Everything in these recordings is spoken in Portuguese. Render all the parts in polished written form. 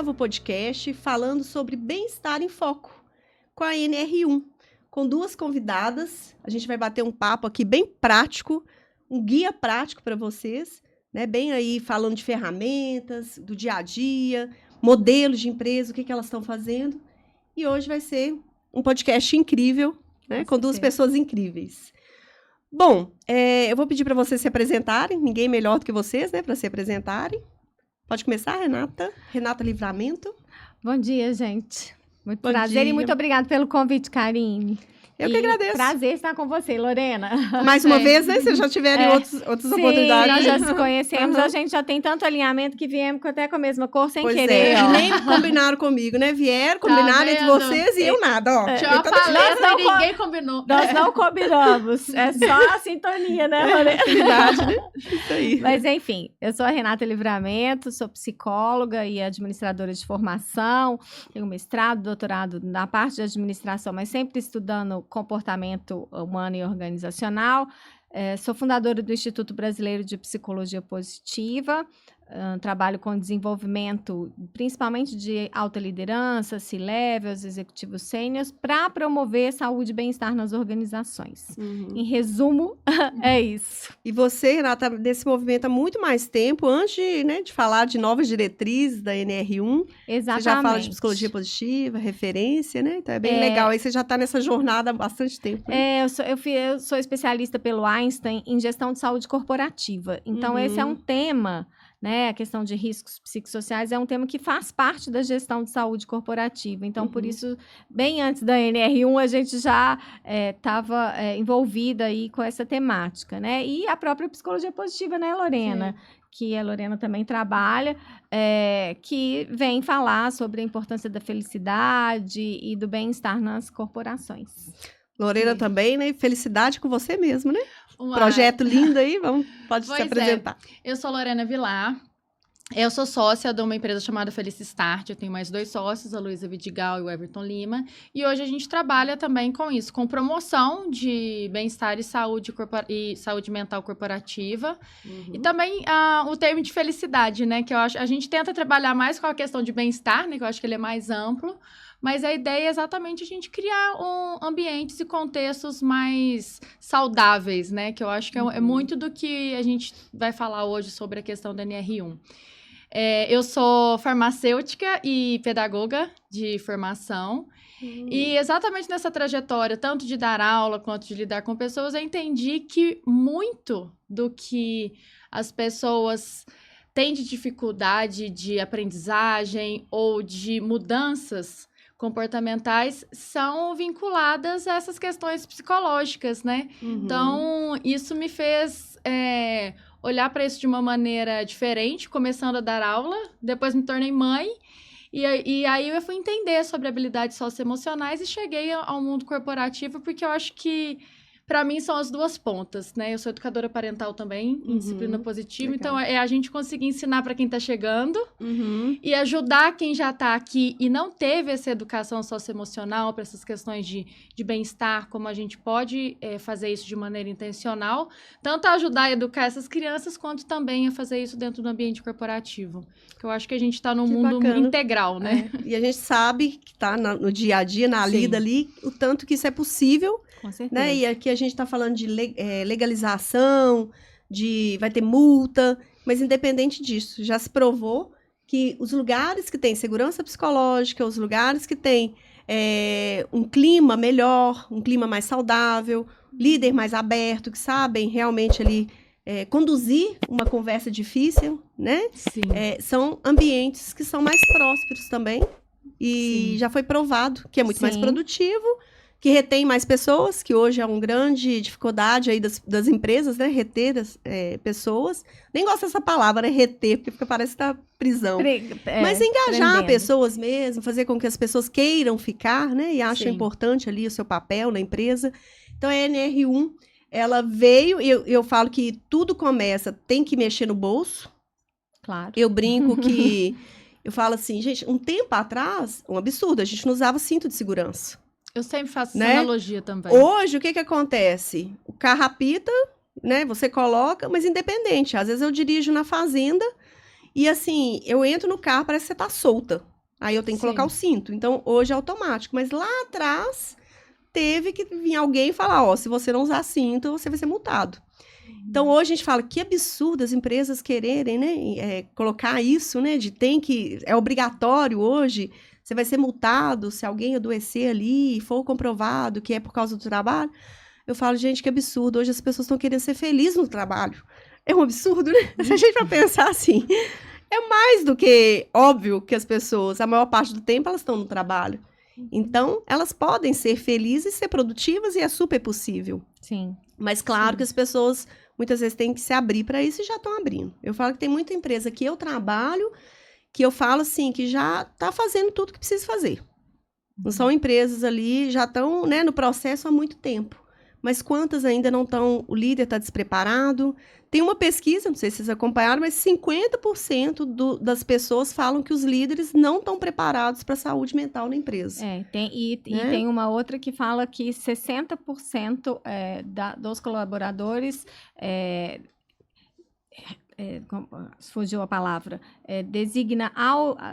8º podcast falando sobre bem-estar em foco com a NR1, com 2 convidadas. A gente vai bater um papo aqui bem prático, um guia prático para vocês, né? Bem aí falando de ferramentas, do dia a dia, modelos de empresa, o que elas estão fazendo. E hoje vai ser um podcast incrível, né? Com 2 pessoas incríveis. Bom, eu vou pedir para vocês se apresentarem, ninguém melhor do que vocês, né, para se apresentarem. Pode começar, Renata? Renata Livramento. Bom dia, gente. Muito Bom prazer dia. E muito obrigada pelo convite, Karine. Eu que agradeço. Prazer estar com você, Lorena. Mais uma vez, né? Vocês já tiveram outras oportunidades. Nós já se conhecemos, a gente já tem tanto alinhamento que viemos até com a mesma cor sem Pois querer. E nem combinaram comigo, né? Vieram, combinaram entre vocês e eu nada, ó. Tinha uma palestra e ninguém combinou. Nós não combinamos. É só a sintonia, né, Lorena? Verdade, né? Isso aí. Mas, enfim, eu sou a Renata Livramento, sou psicóloga e administradora de formação, tenho mestrado, doutorado na parte de administração, mas sempre estudando comportamento humano e organizacional. Sou fundadora do Instituto Brasileiro de Psicologia Positiva, trabalho com desenvolvimento, principalmente de alta liderança, C-levels, executivos sêniores, para promover saúde e bem-estar nas organizações. Em resumo, é isso. E você, Renata, nesse movimento há muito mais tempo, antes de falar de novas diretrizes da NR1. Exatamente. Você já fala de psicologia positiva, referência, né? Então é bem legal. Aí você já está nessa jornada há bastante tempo. Né? Eu sou especialista pelo Einstein em gestão de saúde corporativa. Então, esse é um tema... Né, a questão de riscos psicossociais é um tema que faz parte da gestão de saúde corporativa. Então, por isso, bem antes da NR1, a gente já estava envolvida aí com essa temática, né? E a própria psicologia positiva, né, Lorena? Sim. Que a Lorena também trabalha, que vem falar sobre a importância da felicidade e do bem-estar nas corporações. Lorena também, né? Felicidade com você mesmo, né? Uai. Projeto lindo aí, pode se apresentar. Eu sou Lorena Vilar, eu sou sócia de uma empresa chamada Felicistart, eu tenho mais 2 sócios, a Luísa Vidigal e o Everton Lima, e hoje a gente trabalha também com isso, com promoção de bem-estar e saúde mental corporativa, e também o termo de felicidade, né, que eu acho, a gente tenta trabalhar mais com a questão de bem-estar, né, que eu acho que ele é mais amplo, mas a ideia é exatamente a gente criar ambientes e contextos mais saudáveis, né? Que eu acho que é muito do que a gente vai falar hoje sobre a questão da NR1. Eu sou farmacêutica e pedagoga de formação. E exatamente nessa trajetória, tanto de dar aula quanto de lidar com pessoas, eu entendi que muito do que as pessoas têm de dificuldade de aprendizagem ou de mudanças comportamentais são vinculadas a essas questões psicológicas, né? Então, isso me fez olhar para isso de uma maneira diferente, começando a dar aula, depois me tornei mãe, e aí eu fui entender sobre habilidades socioemocionais e cheguei ao mundo corporativo, porque eu acho que para mim são as 2 pontas, né? Eu sou educadora parental também, em disciplina positiva, legal. Então é a gente conseguir ensinar para quem está chegando e ajudar quem já está aqui e não teve essa educação socioemocional para essas questões de bem-estar, como a gente pode fazer isso de maneira intencional, tanto a ajudar a educar essas crianças, quanto também a fazer isso dentro do ambiente corporativo. Eu acho que a gente está num mundo integral, né? E a gente sabe que está no dia a dia, na lida ali, o tanto que isso é possível. Com certeza. Né? E aqui a gente está falando de legalização, vai ter multa, mas independente disso, já se provou que os lugares que têm segurança psicológica, os lugares que têm um clima melhor, um clima mais saudável, líder mais aberto, que sabem realmente ali conduzir uma conversa difícil, né? Sim. São ambientes que são mais prósperos também, e já foi provado que é muito mais produtivo, que retém mais pessoas, que hoje é uma grande dificuldade aí das empresas, né? Reter pessoas. Nem gosto dessa palavra, né? Reter, porque parece que tá prisão. Mas engajar pessoas mesmo, fazer com que as pessoas queiram ficar, né? E achem importante ali o seu papel na empresa. Então, a NR1, ela veio, e eu falo que tudo começa, tem que mexer no bolso. Claro. Eu brinco que... Eu falo assim, gente, um tempo atrás, um absurdo, a gente não usava cinto de segurança. Eu sempre faço essa analogia também. Hoje, o que acontece? O carro apita, né? Você coloca, mas independente. Às vezes eu dirijo na fazenda E assim, eu entro no carro, parece que você tá solta. Aí eu tenho que colocar o cinto. Então, hoje é automático. Mas lá atrás, teve que vir alguém e falar, ó, se você não usar cinto, você vai ser multado. Então, hoje a gente fala que absurdo as empresas quererem, né, colocar isso, né, de é obrigatório hoje, você vai ser multado se alguém adoecer ali e for comprovado que é por causa do trabalho. Eu falo, gente, que absurdo, hoje as pessoas estão querendo ser felizes no trabalho. É um absurdo, né? Se a gente vai pensar assim, é mais do que óbvio que as pessoas, a maior parte do tempo, elas estão no trabalho. Então, elas podem ser felizes, ser produtivas e é super possível. Sim. Mas claro que as pessoas muitas vezes têm que se abrir para isso e já estão abrindo. Eu falo que tem muita empresa que eu trabalho, que eu falo assim, que já está fazendo tudo que precisa fazer. Não são empresas ali, já estão, né, no processo há muito tempo. Mas quantas ainda não estão, o líder está despreparado. Tem uma pesquisa, não sei se vocês acompanharam, mas 50% das pessoas falam que os líderes não estão preparados para a saúde mental na empresa. E tem uma outra que fala que 60% dos colaboradores, fugiu a palavra,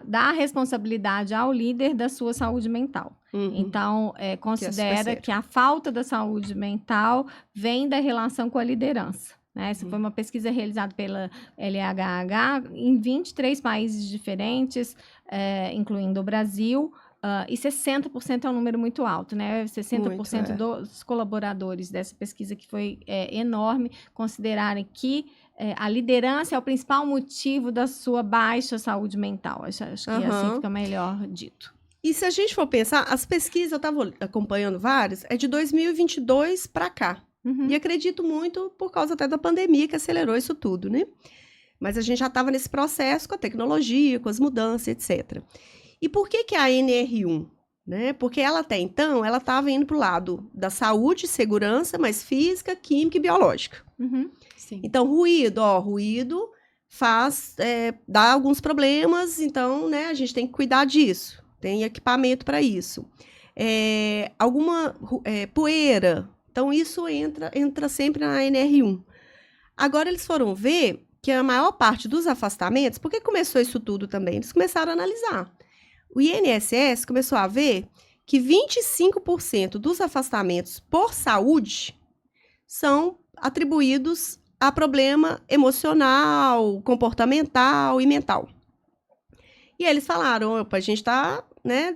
dá a responsabilidade ao líder da sua saúde mental. Então, considera que a falta da saúde mental vem da relação com a liderança. Né? Essa foi uma pesquisa realizada pela LHH em 23 países diferentes, incluindo o Brasil, e 60% é um número muito alto, né? 60% dos colaboradores dessa pesquisa, que foi enorme, considerarem que a liderança é o principal motivo da sua baixa saúde mental. Acho que assim fica melhor dito. E se a gente for pensar, as pesquisas, eu estava acompanhando várias, é de 2022 para cá. E acredito muito por causa até da pandemia que acelerou isso tudo, né? Mas a gente já estava nesse processo com a tecnologia, com as mudanças, etc. E por que a NR1? Né? Porque ela até então, ela estava indo para o lado da saúde, segurança, mas física, química e biológica. Sim. Então, ruído dá alguns problemas, então, né, a gente tem que cuidar disso. Tem equipamento para isso. Alguma poeira, então isso entra sempre na NR1. Agora, eles foram ver que a maior parte dos afastamentos, por que começou isso tudo também? Eles começaram a analisar. O INSS começou a ver que 25% dos afastamentos por saúde são atribuídos a problema emocional, comportamental e mental. E aí eles falaram, opa, a gente está, né,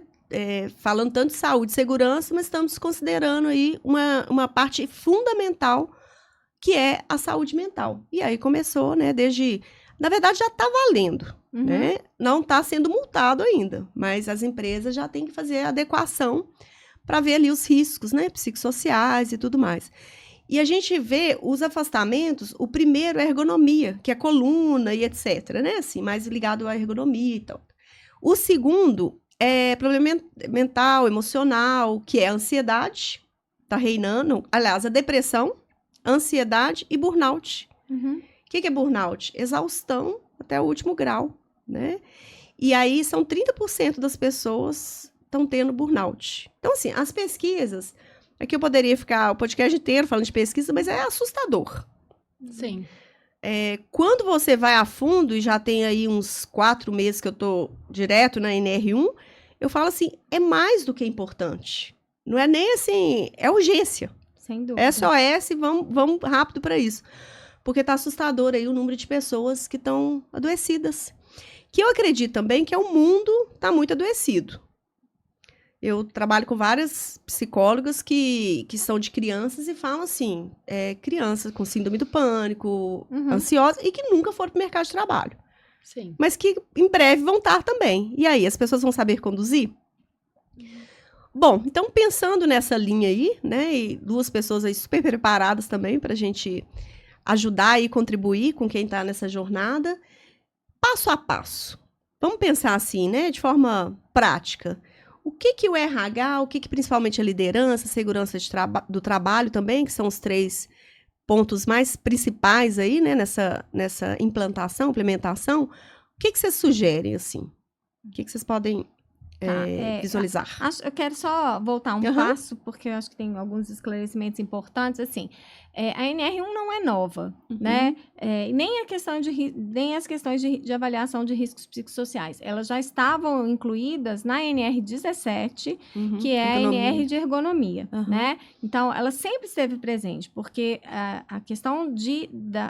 falando tanto de saúde e segurança, mas estamos considerando aí uma parte fundamental que é a saúde mental. E aí começou, né, na verdade já está valendo, né? Não está sendo multado ainda, mas as empresas já têm que fazer a adequação para ver ali os riscos, né, psicossociais e tudo mais. E a gente vê os afastamentos, o primeiro é a ergonomia, que é coluna e etc, né, assim, mais ligado à ergonomia e tal. O segundo é problema mental, emocional, que é a ansiedade, tá reinando, aliás, a depressão, ansiedade e burnout. O que é burnout? Exaustão até o último grau, né? E aí são 30% das pessoas estão tendo burnout. Então, assim, as pesquisas, aqui eu poderia ficar o podcast inteiro falando de pesquisa, mas é assustador. Sim. Quando você vai a fundo, e já tem aí uns 4 meses que eu tô direto na NR1, eu falo assim, é mais do que importante. Não é nem assim, é urgência. Sem dúvida. SOS, vamos rápido para isso. Porque está assustador aí o número de pessoas que estão adoecidas. Que eu acredito também que o mundo está muito adoecido. Eu trabalho com várias psicólogas que são de crianças e falam assim, crianças com síndrome do pânico, ansiosas e que nunca foram para o mercado de trabalho. Sim. Mas que em breve vão estar também. E aí, as pessoas vão saber conduzir? Bom, então pensando nessa linha aí, né, e 2 pessoas aí super preparadas também para a gente ajudar e contribuir com quem está nessa jornada, passo a passo. Vamos pensar assim, né, de forma prática. O que o RH, o que principalmente a liderança, a segurança do trabalho também, que são os 3 pontos mais principais aí, né, nessa implementação, o que vocês sugerem, assim? O que vocês podem visualizar. Eu quero só voltar um passo, porque eu acho que tem alguns esclarecimentos importantes. Assim, a NR1 não é nova, né? Nem as questões de avaliação de riscos psicossociais. Elas já estavam incluídas na NR17, que é a NR de ergonomia, né? Então, ela sempre esteve presente, porque a questão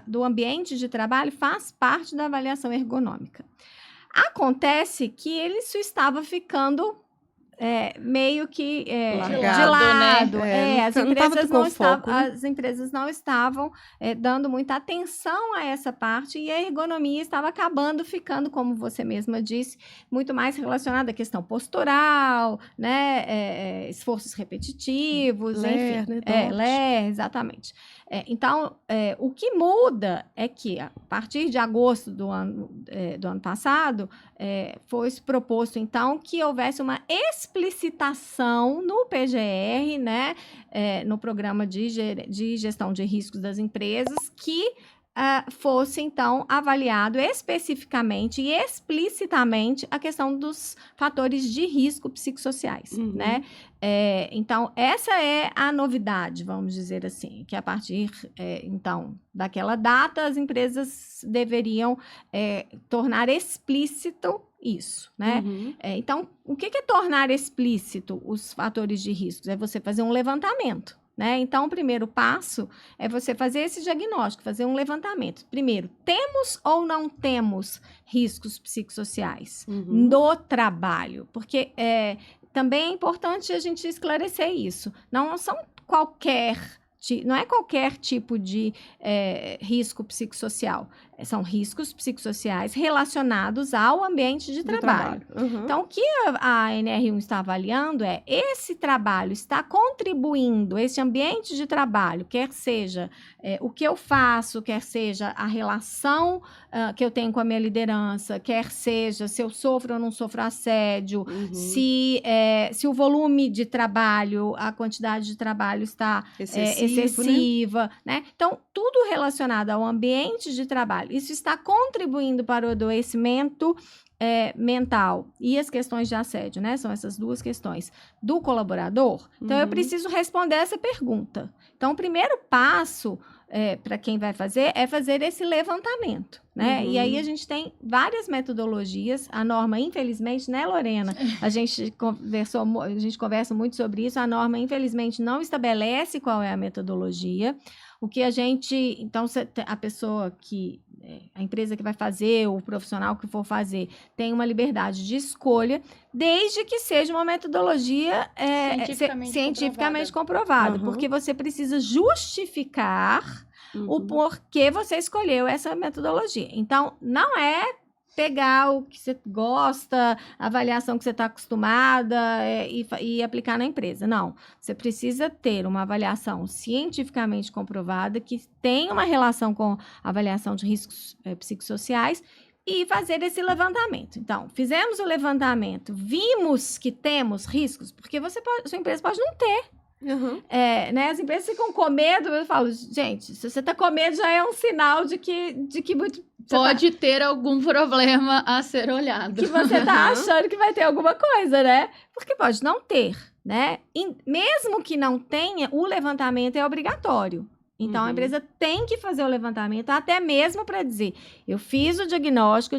do ambiente de trabalho faz parte da avaliação ergonômica. Acontece que isso estava ficando meio que de lado. Né? As empresas não estavam dando muita atenção a essa parte, e a ergonomia estava acabando ficando, como você mesma disse, muito mais relacionada à questão postural, né? Esforços repetitivos, enfim. LER, exatamente. Então, o que muda é que, a partir de agosto do ano passado, foi proposto, então, que houvesse uma explicitação no PGR, né, no Programa de Gestão de Riscos das Empresas, que fosse, então, avaliado especificamente e explicitamente a questão dos fatores de risco psicossociais, né? Então, essa é a novidade, vamos dizer assim, que a partir, então, daquela data, as empresas deveriam tornar explícito isso, né? Então, o que é tornar explícito os fatores de risco? É você fazer um levantamento, né? Então, o primeiro passo é você fazer esse diagnóstico, fazer um levantamento. Primeiro, temos ou não temos riscos psicossociais no trabalho? Porque também é importante a gente esclarecer isso. Não é qualquer tipo de risco psicossocial. São riscos psicossociais relacionados ao ambiente de trabalho. Então, o que a NR1 está avaliando esse trabalho está contribuindo, esse ambiente de trabalho, quer seja o que eu faço, quer seja a relação que eu tenho com a minha liderança, quer seja se eu sofro ou não sofro assédio, se o volume de trabalho, a quantidade de trabalho está excessiva, né? Então, tudo relacionado ao ambiente de trabalho, isso está contribuindo para o adoecimento mental e as questões de assédio, né? São essas duas questões do colaborador. Então, eu preciso responder essa pergunta. Então, o primeiro passo para quem vai fazer é fazer esse levantamento, né? E aí a gente tem várias metodologias. A norma, infelizmente, né, Lorena? A gente conversa muito sobre isso. A norma, infelizmente, não estabelece qual é a metodologia. O que então, a pessoa a empresa que vai fazer, o profissional que for fazer, tem uma liberdade de escolha, desde que seja uma metodologia cientificamente comprovada, porque você precisa justificar o porquê você escolheu essa metodologia. Então, não é pegar o que você gosta, a avaliação que você está acostumada e aplicar na empresa. Não, você precisa ter uma avaliação cientificamente comprovada que tem uma relação com a avaliação de riscos psicossociais e fazer esse levantamento. Então, fizemos o levantamento, vimos que temos riscos, porque sua empresa pode não ter. Né? As empresas ficam com medo. Eu falo, gente, se você está com medo, já é um sinal de que pode ter algum problema a ser olhado. Que você está achando que vai ter alguma coisa, né? Porque pode não ter, né? Mesmo que não tenha, o levantamento é obrigatório. Então, a empresa tem que fazer o levantamento, até mesmo para dizer, eu fiz o diagnóstico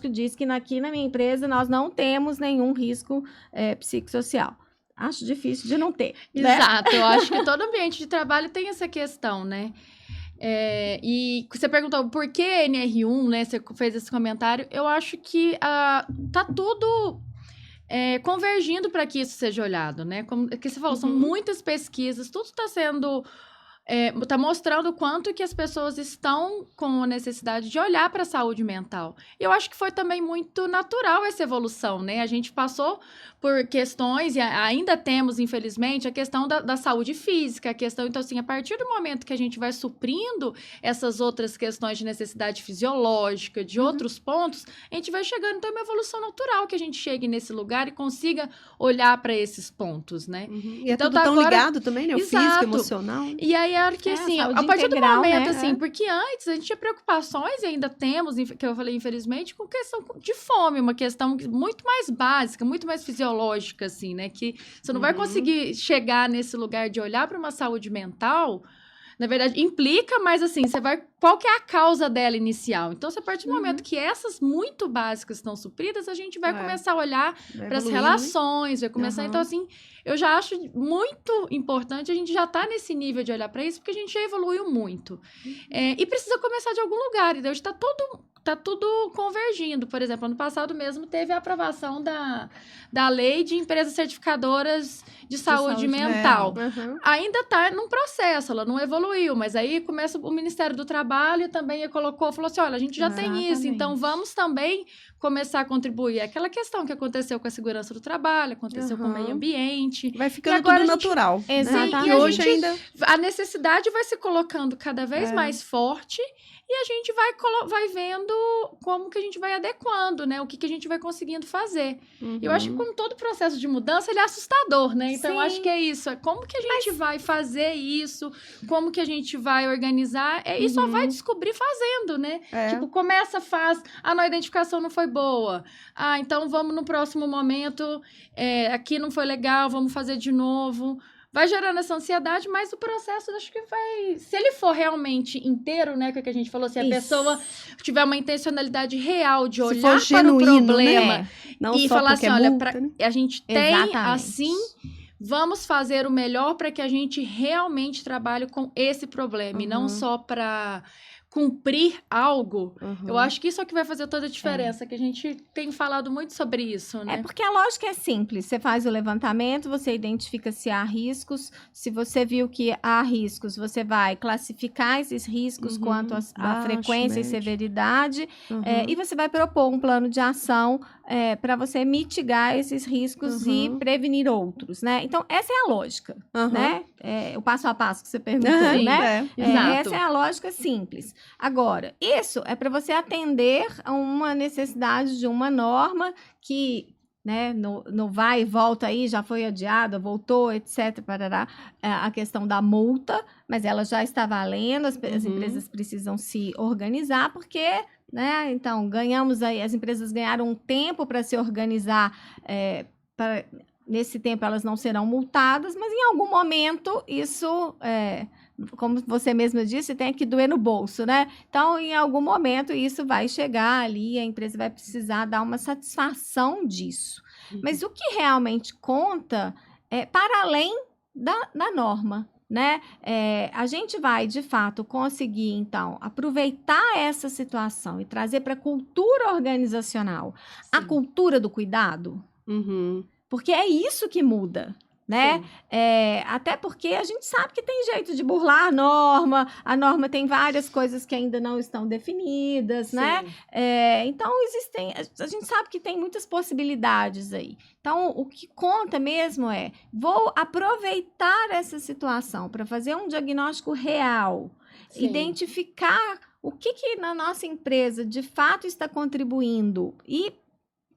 diz que aqui na minha empresa nós não temos nenhum risco psicossocial. Acho difícil de não ter, né? Exato, eu acho que todo ambiente de trabalho tem essa questão, né? E você perguntou por que NR1, né? Você fez esse comentário. Eu acho que tá tudo convergindo para que isso seja olhado, né? Como que você falou, são muitas pesquisas, tudo está sendo... tá mostrando o quanto que as pessoas estão com a necessidade de olhar para a saúde mental. Eu acho que foi também muito natural essa evolução, né? A gente passou por questões, e ainda temos, infelizmente, a questão da saúde física, a questão, então, assim, a partir do momento que a gente vai suprindo essas outras questões de necessidade fisiológica, de outros pontos, a gente vai chegando, então, é uma evolução natural que a gente chegue nesse lugar e consiga olhar para esses pontos, né? E então, tudo tão ligado também, né? O físico, emocional. E aí, aí era que, assim, a saúde partir integral, do momento, né? assim, porque antes a gente tinha preocupações, e ainda temos, que eu falei, infelizmente, com questão de fome, uma questão muito mais básica, muito mais fisiológica, assim, né? Que você não vai conseguir chegar nesse lugar de olhar para uma saúde mental. Na verdade, implica, mas assim, você vai... Qual que é a causa dela inicial? Então, se a partir do momento que essas muito básicas estão supridas, a gente vai começar a olhar para as relações, vai começar... Então, assim, eu já acho muito importante a gente já estar nesse nível de olhar para isso, porque a gente já evoluiu muito. E precisa começar de algum lugar, então tá tudo convergindo. Por exemplo, ano passado mesmo teve a aprovação da lei de empresas certificadoras de saúde mental. Ainda está num processo, ela não evoluiu, mas aí começa o Ministério do Trabalho também falou assim, olha, a gente já tem isso, então vamos também começar a contribuir. Aquela questão que aconteceu com a segurança do trabalho, aconteceu com o meio ambiente. Vai ficando tudo natural. Exatamente. E hoje ainda... A necessidade vai se colocando cada vez mais forte e a gente vai vendo como que a gente vai adequando, né? O que a gente vai conseguindo fazer. Eu acho que como todo processo de mudança, ele é assustador, né? Então, eu acho que é isso. É como que a gente vai fazer isso, como que a gente vai organizar, e só vai descobrir fazendo, né? Tipo, começa, faz, não, a identificação não foi boa. Então vamos no próximo momento, aqui não foi legal, vamos fazer de novo. Vai gerando essa ansiedade, mas o processo, acho que vai... Se ele for realmente inteiro, né, que é o que a gente falou, se a pessoa tiver uma intencionalidade real de olhar para o problema, né? Não e só falar assim, olha, a gente tem Exatamente. assim... Vamos fazer o melhor para que a gente realmente trabalhe com esse problema, e não só para cumprir algo. Eu acho que isso é o que vai fazer toda a diferença, que a gente tem falado muito sobre isso, né? É porque a lógica é simples. Você faz o levantamento, você identifica se há riscos. Se você viu que há riscos, você vai classificar esses riscos quanto à frequência e severidade. E você vai propor um plano de ação para você mitigar esses riscos e prevenir outros, né? Então, essa é a lógica, né? O passo a passo que você perguntou, né? Essa é a lógica simples. Agora, isso é para você atender a uma necessidade de uma norma que, né, no vai e volta aí, já foi adiada, voltou, etc. Parará, a questão da multa, mas ela já está valendo, as empresas precisam se organizar, porque... né? Então, ganhamos aí, as empresas ganharam um tempo para se organizar, nesse tempo elas não serão multadas, mas em algum momento isso, como você mesma disse, tem que doer no bolso, né? Então, em algum momento isso vai chegar ali, a empresa vai precisar dar uma satisfação disso. Mas o que realmente conta é para além da norma, né? A gente vai, de fato, conseguir, então, aproveitar essa situação e trazer para a cultura organizacional a cultura do cuidado, porque é isso que muda, né? Até porque a gente sabe que tem jeito de burlar a norma tem várias coisas que ainda não estão definidas, né? Então, a gente sabe que tem muitas possibilidades aí. Então, o que conta mesmo vou aproveitar essa situação para fazer um diagnóstico real, identificar o que na nossa empresa de fato está contribuindo e,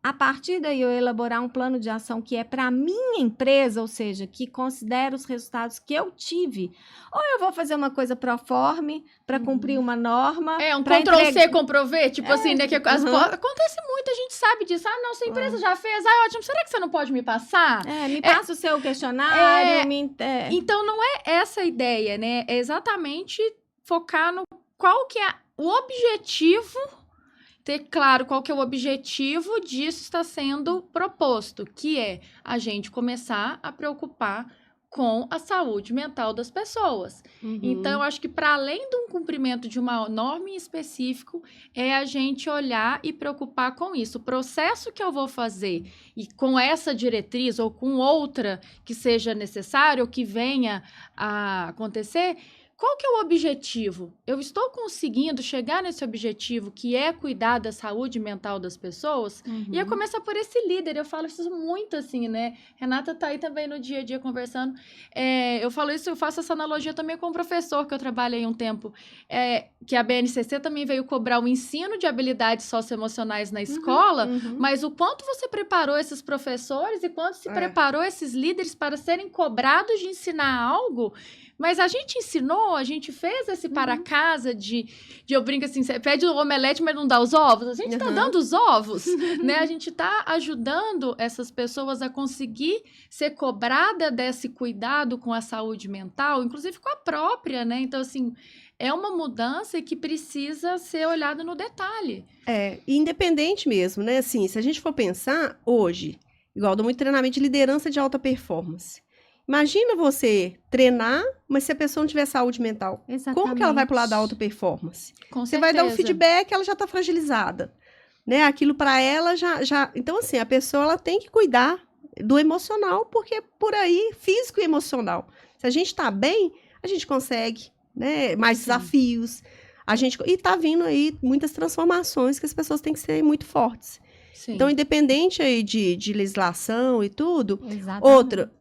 a partir daí, eu elaborar um plano de ação que é para a minha empresa, ou seja, que considera os resultados que eu tive. Ou eu vou fazer uma coisa proforme para cumprir uma norma. Um Ctrl-C, Ctrl-V, tipo assim, né? Que acontece muito, a gente sabe disso. Não, sua empresa já fez. Ótimo, será que você não pode me passar? Me passa o seu questionário. Então, não é essa a ideia, né? É exatamente focar no qual que é o objetivo... ter claro qual que é o objetivo disso está sendo proposto, que é a gente começar a preocupar com a saúde mental das pessoas. Então, eu acho que para além de um cumprimento de uma norma em específico, é a gente olhar e preocupar com isso. O processo que eu vou fazer e com essa diretriz ou com outra que seja necessário ou que venha a acontecer... Qual que é o objetivo? Eu estou conseguindo chegar nesse objetivo, que é cuidar da saúde mental das pessoas? E eu começo por esse líder, eu falo isso muito assim, né? Renata tá aí também no dia a dia conversando. Eu falo isso, eu faço essa analogia também com o professor que eu trabalhei um tempo, que a BNCC também veio cobrar o ensino de habilidades socioemocionais na escola, mas o quanto você preparou esses professores e quanto se preparou esses líderes para serem cobrados de ensinar algo Mas a gente ensinou, a gente fez esse para casa eu brinco assim, você pede o omelete, mas não dá os ovos. A gente tá dando os ovos, né? A gente tá ajudando essas pessoas a conseguir ser cobrada desse cuidado com a saúde mental, inclusive com a própria, né? Então, assim, é uma mudança que precisa ser olhada no detalhe. Independente mesmo, né? Assim, se a gente for pensar hoje, igual eu dou muito treinamento de liderança de alta performance. Imagina você treinar, mas se a pessoa não tiver saúde mental, como que ela vai pro lado da alta performance? Com Você vai dar um certeza. feedback, ela já tá fragilizada, né? Aquilo para ela já... Então, assim, a pessoa ela tem que cuidar do emocional, porque por aí, físico e emocional. Se a gente tá bem, a gente consegue, né? Mais desafios. E tá vindo aí muitas transformações que as pessoas têm que ser muito fortes. Sim. Então, independente aí de legislação e tudo, Exatamente. outra,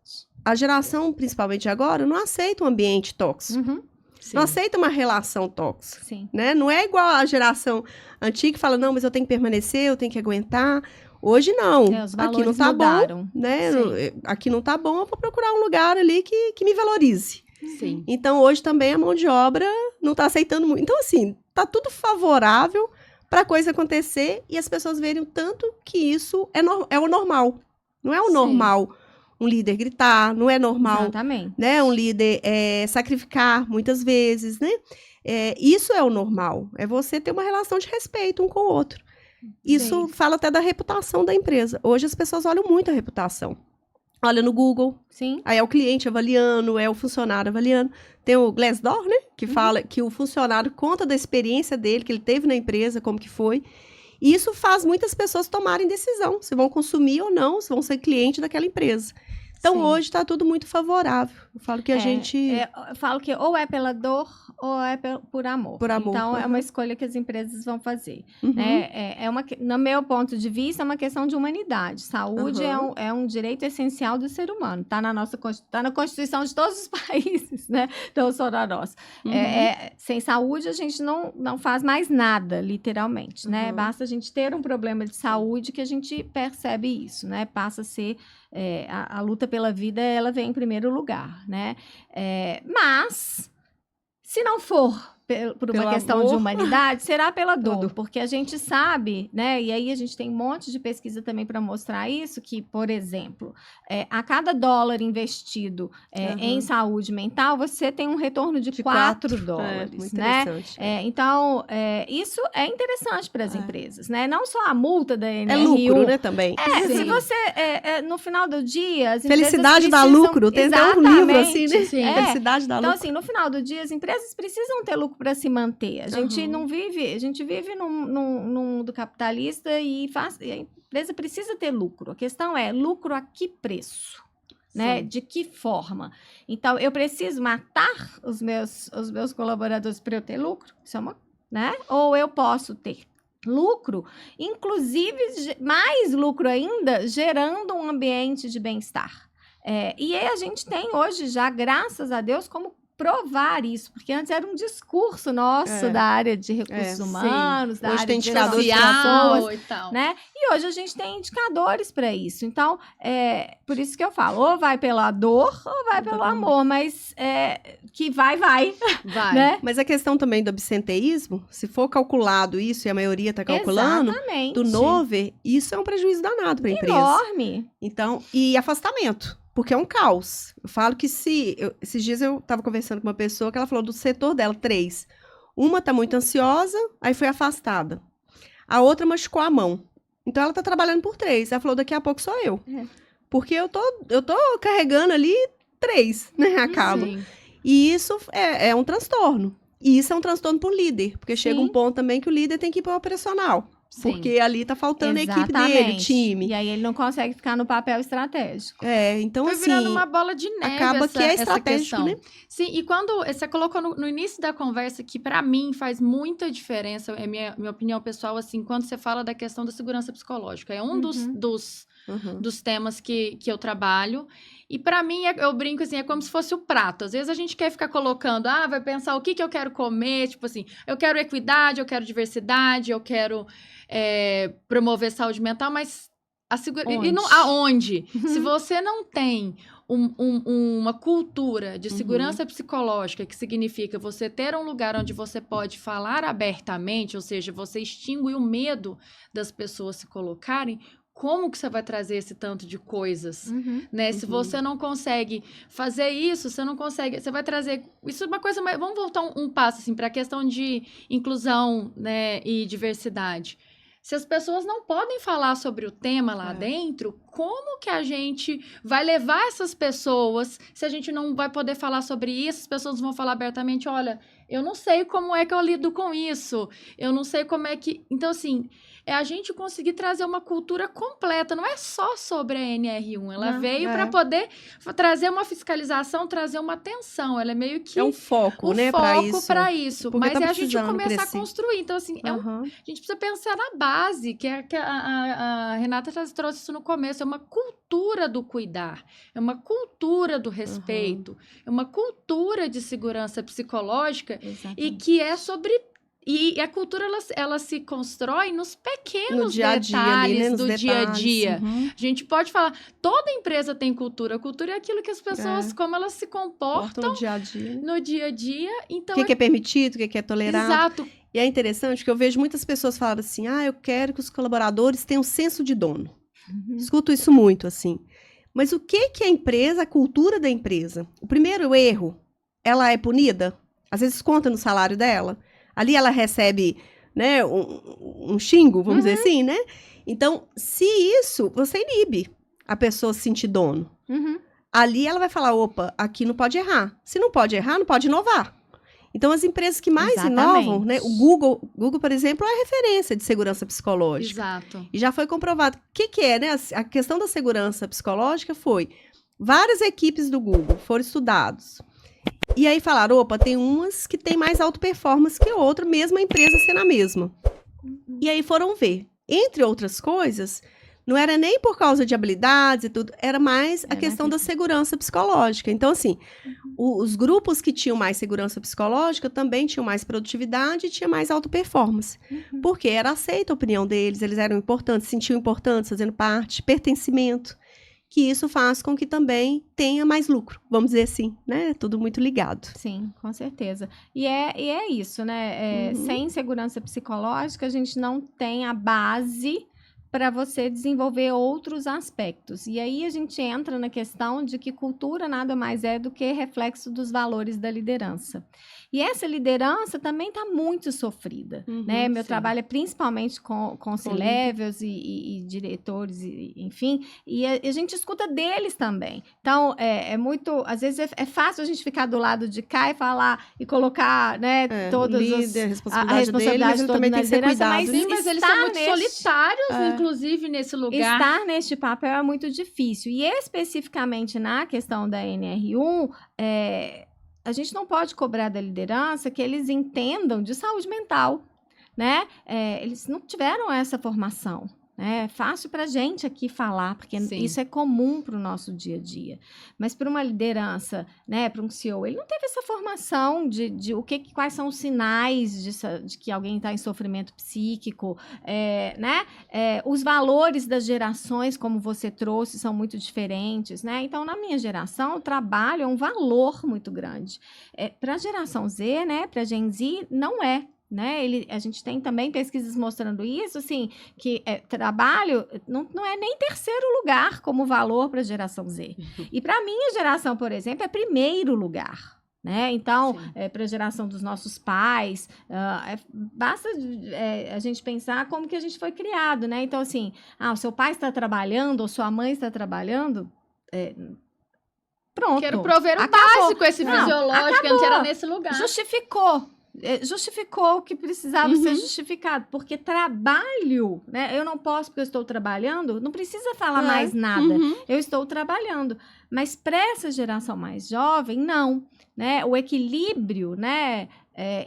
a geração, principalmente agora, não aceita um ambiente tóxico. Uhum. Sim. Não aceita uma relação tóxica, Sim. né? Não é igual a geração antiga que fala, não, mas eu tenho que permanecer, eu tenho que aguentar. Hoje não. Os valores aqui não tá mudaram. bom, né? Sim. Aqui não tá bom, eu vou procurar um lugar ali que me valorize. Sim. Então, hoje também a mão de obra não tá aceitando muito. Então, assim, tá tudo favorável para a coisa acontecer e as pessoas verem o tanto que isso é o normal. Não é o Sim. normal um líder gritar, não é normal, Exatamente. né, um líder sacrificar muitas vezes, né? Isso é o normal, é você ter uma relação de respeito um com o outro. Isso fala até da reputação da empresa. Hoje as pessoas olham muito a reputação. Olha no Google, Sim. aí é o cliente avaliando, é o funcionário avaliando. Tem o Glassdoor, né, que fala que o funcionário conta da experiência dele, que ele teve na empresa, como que foi. E isso faz muitas pessoas tomarem decisão, se vão consumir ou não, se vão ser cliente daquela empresa. Então, hoje está tudo muito favorável. Eu falo que a gente... Eu falo que ou é pela dor ou é por amor. Por amor. Então, é uma escolha que as empresas vão fazer. Uhum. No meu ponto de vista, é uma questão de humanidade. Saúde é um direito essencial do ser humano. Está na Constituição de todos os países, né? Então, só na nossa. Sem saúde, a gente não faz mais nada, literalmente, né? Basta a gente ter um problema de saúde que a gente percebe isso, né? Passa a ser... a luta pela vida, ela vem em primeiro lugar, né? Mas, se não for por uma questão de humanidade, será pela dor, porque a gente sabe, né? E aí a gente tem um monte de pesquisa também para mostrar isso, que, por exemplo, a cada dólar investido em saúde mental, você tem um retorno de 4 dólares, muito né? interessante. Então, isso é interessante para as empresas, né? Não só a multa da NRU. É lucro, né, também. Se você, no final do dia... As Felicidade dá lucro. Tem até um livro assim, né? Felicidade dá lucro. Então, assim, no final do dia, as empresas precisam ter lucro para se manter. A gente vive num mundo capitalista e a empresa precisa ter lucro. A questão é, lucro a que preço? Né? De que forma? Então, eu preciso matar os meus colaboradores para eu ter lucro? Isso é né? Ou eu posso ter lucro, inclusive mais lucro ainda, gerando um ambiente de bem-estar. E aí a gente tem hoje já, graças a Deus, como provar isso, porque antes era um discurso nosso da área de recursos humanos, da área de social e tal, né? E hoje a gente tem indicadores para isso. Então, por isso que eu falo, ou vai pela dor ou vai pelo amor, mas que vai. Né? Mas a questão também do absenteísmo, se for calculado isso, e a maioria está calculando, do Nover, isso é um prejuízo danado para a empresa. Enorme. Então, e afastamento. Porque é um caos. Eu falo que esses dias eu estava conversando com uma pessoa que ela falou do setor dela, 3. Uma está muito ansiosa, aí foi afastada. A outra machucou a mão. Então, ela está trabalhando por 3. Ela falou, daqui a pouco sou eu. Porque eu tô carregando ali 3, né? Acaba. E isso é um transtorno. E isso é um transtorno por líder. Porque chega um ponto também que o líder tem que ir para o operacional. Porque ali tá faltando a equipe dele, o time. E aí ele não consegue ficar no papel estratégico. Então foi assim... virando uma bola de neve acaba que é estratégico, né? Sim, e quando você colocou no início da conversa, que para mim faz muita diferença, é minha opinião pessoal, assim, quando você fala da questão da segurança psicológica. É um dos temas que eu trabalho. E para mim, eu brinco assim, é como se fosse o prato. Às vezes a gente quer ficar colocando, vai pensar o que eu quero comer, tipo assim, eu quero equidade, eu quero diversidade, eu quero promover saúde mental, mas Aonde? Se você não tem uma cultura de segurança psicológica, que significa você ter um lugar onde você pode falar abertamente, ou seja, você extingue o medo das pessoas se colocarem, como que você vai trazer esse tanto de coisas, né? Se você não consegue fazer isso, você não consegue... Você vai trazer... Isso é uma coisa... Vamos voltar um passo, assim, para a questão de inclusão, né, e diversidade. Se as pessoas não podem falar sobre o tema lá dentro, como que a gente vai levar essas pessoas, se a gente não vai poder falar sobre isso, as pessoas vão falar abertamente, olha, eu não sei como é que eu lido com isso, eu não sei como é que... Então, assim, é a gente conseguir trazer uma cultura completa, não é só sobre a NR1, ela veio para poder trazer uma fiscalização, trazer uma atenção, ela é meio que... É um foco, né, para isso. Mas é a gente começar a construir, então, assim, a gente precisa pensar na base, que a Renata trouxe isso no começo, é uma cultura do cuidar, é uma cultura do respeito, é uma cultura de segurança psicológica. Exatamente. E que é sobre... E a cultura, ela se constrói nos pequenos detalhes ali, né? Do dia a dia. A gente pode falar, toda empresa tem cultura. Cultura é aquilo que as pessoas, como elas se comportam no dia a dia. No dia a dia. Então, o que é permitido, o que é tolerado. Exato. E é interessante que eu vejo muitas pessoas falarem assim, eu quero que os colaboradores tenham senso de dono. Escuto isso muito, assim. Mas o que é a empresa, a cultura da empresa? O primeiro erro, ela é punida? Às vezes conta no salário dela? Ali ela recebe, né, um xingo, vamos dizer assim, né? Então, se isso, você inibe a pessoa se sentir dono. Ali ela vai falar, opa, aqui não pode errar. Se não pode errar, não pode inovar. Então, as empresas que mais inovam, né? O Google, por exemplo, é a referência de segurança psicológica. Exato. E já foi comprovado. O que é, né? A questão da segurança psicológica foi, várias equipes do Google foram estudados. E aí falaram, opa, tem umas que tem mais alta performance que outra, mesmo a empresa sendo a mesma. E aí foram ver. Entre outras coisas, não era nem por causa de habilidades e tudo, era mais a questão da segurança psicológica. Então, assim, os grupos que tinham mais segurança psicológica também tinham mais produtividade e tinham mais alta performance. Porque era aceita a opinião deles, eles eram importantes, sentiam importantes, fazendo parte, pertencimento. Que isso faz com que também tenha mais lucro, vamos dizer assim, né? Tudo muito ligado. Sim, com certeza. E é isso, né? Sem segurança psicológica, a gente não tem a base para você desenvolver outros aspectos. E aí a gente entra na questão de que cultura nada mais é do que reflexo dos valores da liderança. E essa liderança também está muito sofrida, né? Meu trabalho é principalmente com C-levels e diretores, enfim, e a gente escuta deles também. Então, é muito... Às vezes é fácil a gente ficar do lado de cá e falar e colocar, né, todas líder, a responsabilidade dele, toda também na tem que ser liderança, cuidado. Mas eles são muito solitários, inclusive, nesse lugar. Estar neste papel é muito difícil. E especificamente na questão da NR1, a gente não pode cobrar da liderança que eles entendam de saúde mental, né? Eles não tiveram essa formação. É fácil para a gente aqui falar, porque isso é comum para o nosso dia a dia. Mas para uma liderança, né, para um CEO, ele não teve essa formação de quais são os sinais de que alguém está em sofrimento psíquico, né? Os valores das gerações, como você trouxe, são muito diferentes, né? Então, na minha geração, o trabalho é um valor muito grande. Para a geração Z, né, para a Gen Z, não é. Né? A gente tem também pesquisas mostrando isso, assim, que trabalho não é nem terceiro lugar como valor para a geração Z. E para a minha geração, por exemplo, é primeiro lugar. Né? Então, para a geração dos nossos pais, basta a gente pensar como que a gente foi criado. Né? Então, assim, o seu pai está trabalhando ou sua mãe está trabalhando... Pronto. Quero prover o básico, esse fisiológico, que era nesse lugar. Justificou o que precisava ser justificado, porque trabalho, né? Eu não posso porque eu estou trabalhando, não precisa falar mais nada, eu estou trabalhando. Mas para essa geração mais jovem, não, né? O equilíbrio, né,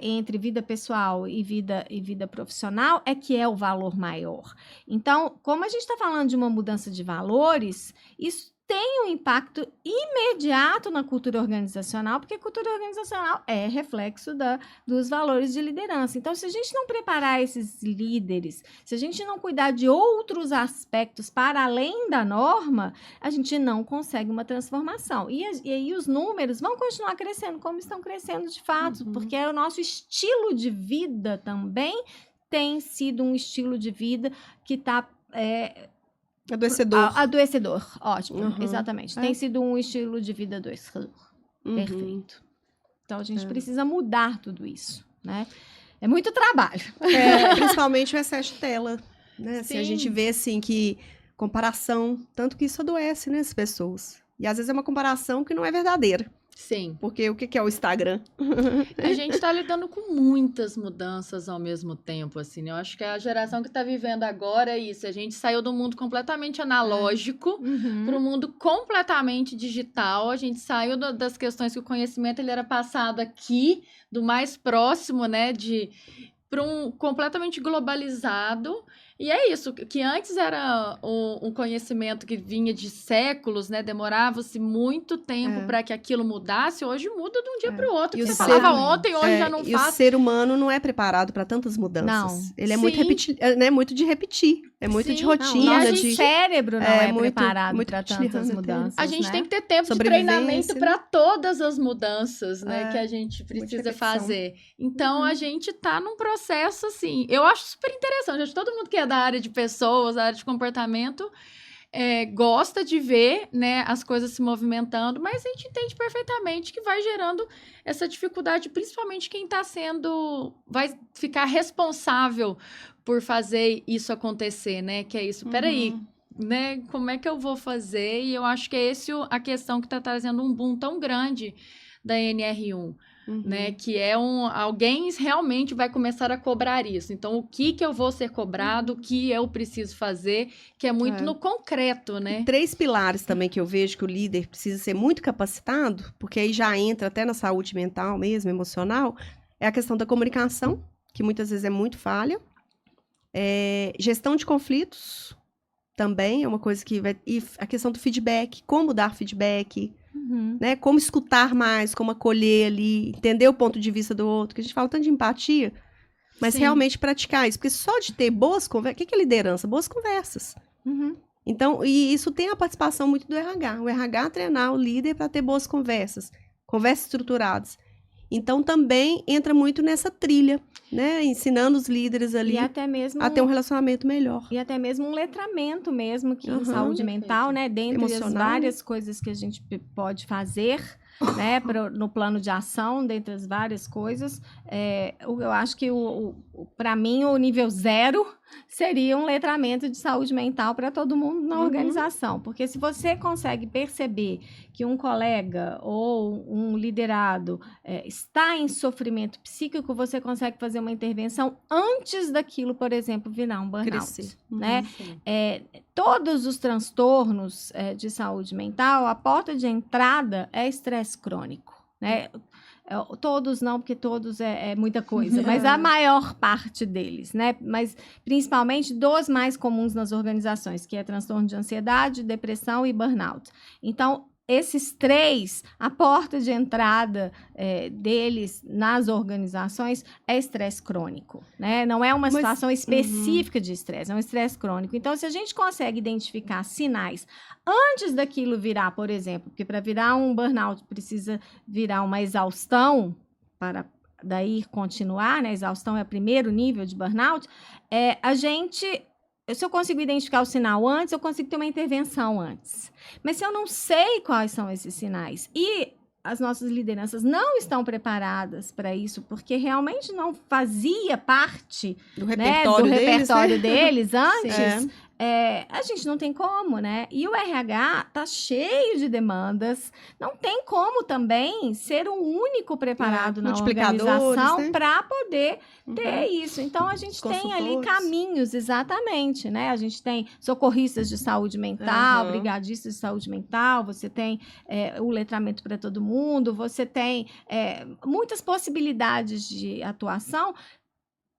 entre vida pessoal e vida profissional é que é o valor maior. Então, como a gente está falando de uma mudança de valores, isso tem um impacto imediato na cultura organizacional, porque a cultura organizacional é reflexo dos valores de liderança. Então, se a gente não preparar esses líderes, se a gente não cuidar de outros aspectos para além da norma, a gente não consegue uma transformação. E aí os números vão continuar crescendo como estão crescendo de fato, porque o nosso estilo de vida também tem sido um estilo de vida que está... Adoecedor, ótimo, exatamente. Tem sido um estilo de vida adoecedor. Perfeito. Então, a gente precisa mudar tudo isso, né? É muito trabalho. Principalmente o excesso de tela, né? Assim, a gente vê, assim, que comparação, tanto que isso adoece, né, as pessoas. E, às vezes, é uma comparação que não é verdadeira. Sim. Porque o que é o Instagram? A gente está lidando com muitas mudanças ao mesmo tempo, assim, né? Eu acho que a geração que está vivendo agora é isso. A gente saiu do mundo completamente analógico para um mundo completamente digital. A gente saiu das questões que o conhecimento ele era passado aqui, do mais próximo, né? Para um completamente globalizado. E é isso, que antes era um conhecimento que vinha de séculos, né? Demorava-se muito tempo para que aquilo mudasse. Hoje muda de um dia para o outro. Que você falava ontem, hoje já não faz. E o ser humano não é preparado para tantas mudanças. Não. Ele é muito de repetir. É muito de rotina. O cérebro não é preparado para tantas mudanças. A gente tem que ter tempo de treinamento para todas as mudanças, né? Que a gente precisa fazer. Então, a gente tá num processo, assim... Eu acho super interessante. Acho que todo mundo que é da área de pessoas, da área de comportamento, gosta de ver, né, as coisas se movimentando, mas a gente entende perfeitamente que vai gerando essa dificuldade, principalmente quem vai ficar responsável por fazer isso acontecer, né, que é isso, peraí, né, como é que eu vou fazer? E eu acho que é a questão que está trazendo um boom tão grande da NR1. Né, que alguém realmente vai começar a cobrar isso. Então, o que eu vou ser cobrado, o que eu preciso fazer, que é muito no concreto, né? E 3 pilares também que eu vejo que o líder precisa ser muito capacitado, porque aí já entra até na saúde mental mesmo, emocional, é a questão da comunicação, que muitas vezes é muito falha, gestão de conflitos também é uma coisa que vai... E a questão do feedback, como dar feedback... Né? Como escutar mais, como acolher ali, entender o ponto de vista do outro, que a gente fala tanto de empatia, mas realmente praticar isso, porque só de ter boas conversas, o que é liderança? Boas conversas. Então, e isso tem a participação muito do RH, o RH treinar o líder para ter boas conversas estruturadas. Então, também entra muito nessa trilha, né? Ensinando os líderes ali e até mesmo, a ter um relacionamento melhor. E até mesmo um letramento mesmo, que em saúde mental, né? Dentre as várias coisas que a gente pode fazer, né? No plano de ação, dentre as várias coisas, eu acho que, para mim, o nível 0 seria um letramento de saúde mental para todo mundo na organização. Porque se você consegue perceber que um colega ou um liderado está em sofrimento psíquico, você consegue fazer uma intervenção antes daquilo, por exemplo, virar um burnout. Né? Todos os transtornos de saúde mental, a porta de entrada é estresse crônico. Né? Todos não, porque todos é muita coisa, mas a maior parte deles, né? Mas principalmente dos mais comuns nas organizações, que é transtorno de ansiedade, depressão e burnout. Então, esses 3, a porta de entrada deles nas organizações é estresse crônico, né? Não é uma situação específica de estresse, é um estresse crônico. Então, se a gente consegue identificar sinais antes daquilo virar, por exemplo, porque para virar um burnout precisa virar uma exaustão para daí continuar, né? Exaustão é o primeiro nível de burnout. Se eu consigo identificar o sinal antes, eu consigo ter uma intervenção antes. Mas se eu não sei quais são esses sinais e as nossas lideranças não estão preparadas para isso, porque realmente não fazia parte do repertório deles antes, a gente não tem como, né? E o RH tá cheio de demandas, não tem como também ser o único preparado na organização para poder ter isso. Então, a gente tem ali caminhos, exatamente, né? A gente tem socorristas de saúde mental, brigadistas de saúde mental, você tem o letramento para todo mundo, você tem muitas possibilidades de atuação,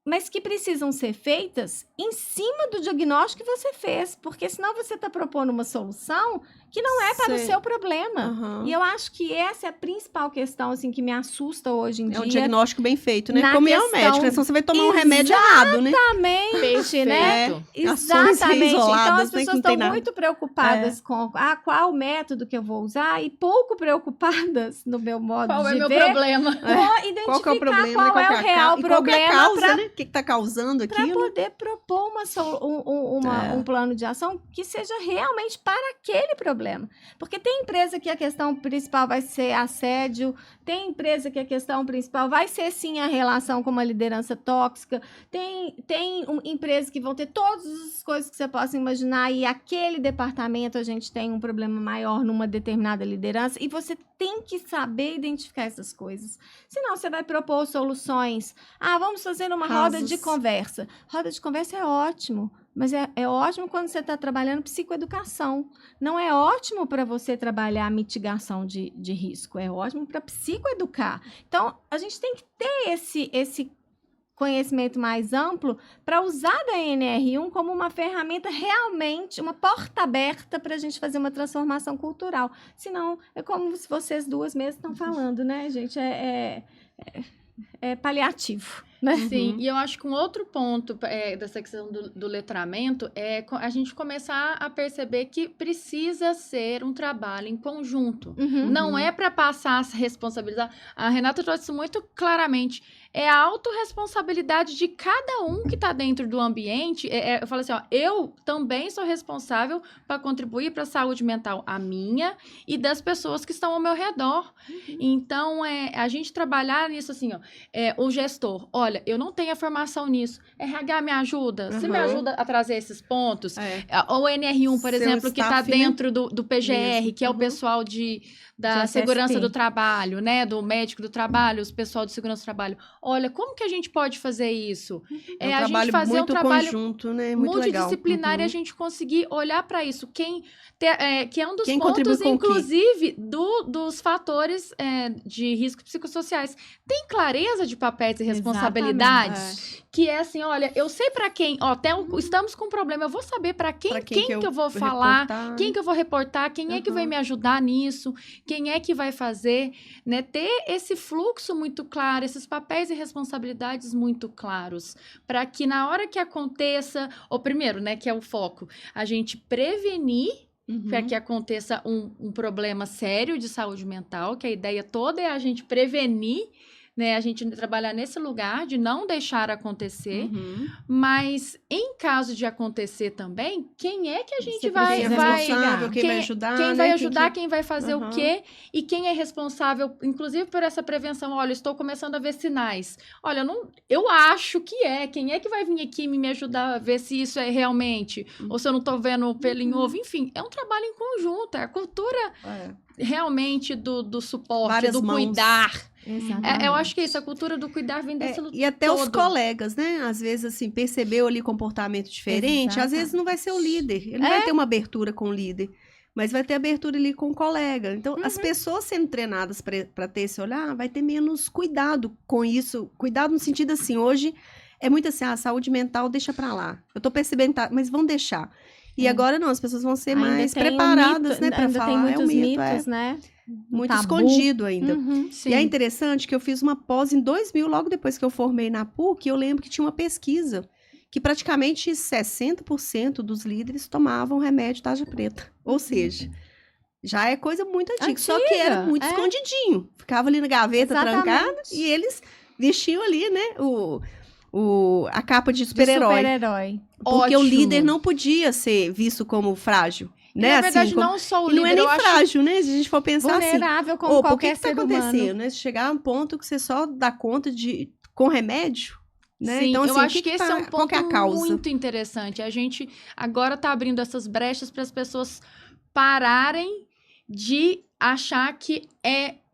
mas que precisam ser feitas em cima do diagnóstico que você fez, porque senão você está propondo uma solução que não é para o Sei. seu problema. Aham. E eu acho que essa é a principal questão, assim, que me assusta hoje em É um dia. diagnóstico bem feito, né? na Como é o questão- médico, né? Senão você vai tomar um remédio errado, né? Exatamente, né? Perfeito. Ações Exatamente. Então, isoladas, as né, que pessoas não tem estão nada. muito preocupadas com qual método que eu vou usar e pouco preocupadas no meu modo Qual é de meu ver problema? com identificar Qual que é o problema? qual qual é que o a real e qual que é a problema causa, para né? O que está causando para aquilo? poder propor um plano de ação que seja realmente para aquele problema. Porque tem empresa que a questão principal vai ser assédio, tem empresa que a questão principal vai ser sim a relação com uma liderança tóxica, tem empresas que vão ter todas as coisas que você possa imaginar e aquele departamento a gente tem um problema maior numa determinada liderança e você tem que saber identificar essas coisas. Senão você vai propor soluções. Vamos fazer uma roda de Rasas. conversa. Roda de conversa é ótimo, mas é ótimo quando você está trabalhando psicoeducação. Não é ótimo para você trabalhar mitigação de risco. É ótimo para psicoeducar. Então, a gente tem que ter esse conhecimento mais amplo para usar da NR1 como uma ferramenta realmente, uma porta aberta para a gente fazer uma transformação cultural. Senão, é como se vocês duas mesmo estão falando, né, gente? É paliativo. Né? Sim, e eu acho que um outro ponto dessa questão do letramento é a gente começar a perceber que precisa ser um trabalho em conjunto. Uhum. Não é para passar a se responsabilizar. A Renata trouxe isso muito claramente. É a autorresponsabilidade de cada um que está dentro do ambiente. Eu falo assim, eu também sou responsável para contribuir para a saúde mental, a minha e das pessoas que estão ao meu redor. Uhum. Então, a gente trabalhar nisso assim, o gestor, olha, eu não tenho a formação nisso. RH me ajuda? Você me ajuda a trazer esses pontos? O NR1, por Seu exemplo, que está staff, né? dentro do PGR, Mesmo. que é o Uhum. pessoal da De segurança SST. do trabalho, né? Do médico do trabalho, os pessoal de segurança do trabalho. Olha, como que a gente pode fazer isso? É um a gente trabalho fazer muito um trabalho conjunto, né? Muito legal. multidisciplinar e a gente conseguir olhar para isso. Que é um dos Quem contribui pontos, com o quê? inclusive, dos fatores de riscos psicossociais. Tem clareza de papéis e responsabilidades? Que é assim, olha, eu sei para quem, estamos com um problema, eu vou saber para quem que eu vou falar, reportar. quem que eu vou reportar, quem é que vai me ajudar nisso, quem é que vai fazer, né? Ter esse fluxo muito claro, esses papéis e responsabilidades muito claros, para que na hora que aconteça, ou primeiro, né, que é o foco, a gente prevenir para que aconteça um problema sério de saúde mental, que a ideia toda é a gente prevenir, né, a gente trabalhar nesse lugar de não deixar acontecer, mas em caso de acontecer também, quem é que a gente Quem é vai responsável, quem vai ajudar, quem né? vai ajudar, quem vai fazer o Uhum. quê, e quem é responsável, inclusive por essa prevenção. Olha, estou começando a ver sinais. Olha, eu acho que quem é que vai vir aqui me ajudar a ver se isso é realmente, ou se eu não estou vendo o pelo em ovo, enfim, é um trabalho em conjunto, é a cultura realmente do suporte, Várias do mãos. cuidar. Exatamente. Eu acho que isso, a cultura do cuidar vem desse E até os todo. colegas, né? Às vezes, assim, percebeu ali comportamento diferente, às vezes não vai ser o líder. Ele não vai ter uma abertura com o líder, mas vai ter abertura ali com o colega. Então, as pessoas sendo treinadas para ter esse olhar, vai ter menos cuidado com isso. Cuidado no sentido assim, hoje é muito assim, a saúde mental deixa para lá. Eu tô percebendo, mas vão deixar. E agora não, as pessoas vão ser Ainda mais tem preparadas, né, para ainda falar. tem muitos um mito, mitos, né? muito Tabu. escondido ainda. Sim. E é interessante que eu fiz uma pós em 2000, logo depois que eu formei na PUC, eu lembro que tinha uma pesquisa que praticamente 60% dos líderes tomavam remédio tarja preta. Ou seja, já é coisa muito antiga, só que era muito escondidinho. Ficava ali na gaveta, trancada, e eles vestiam ali, né, a capa de super-herói. Porque o líder não podia ser visto como frágil. Né? Na verdade, assim, não sou o e não líder, é nem frágil, né? Se a gente for pensar vulnerável assim, como por qualquer que tá ser acontecendo, humano. né? Se chegar a um ponto que você só dá conta com remédio, né? Sim, então, assim, eu acho que esse é um qual que é a ponto causa? muito interessante. A gente agora está abrindo essas brechas para as pessoas pararem de achar que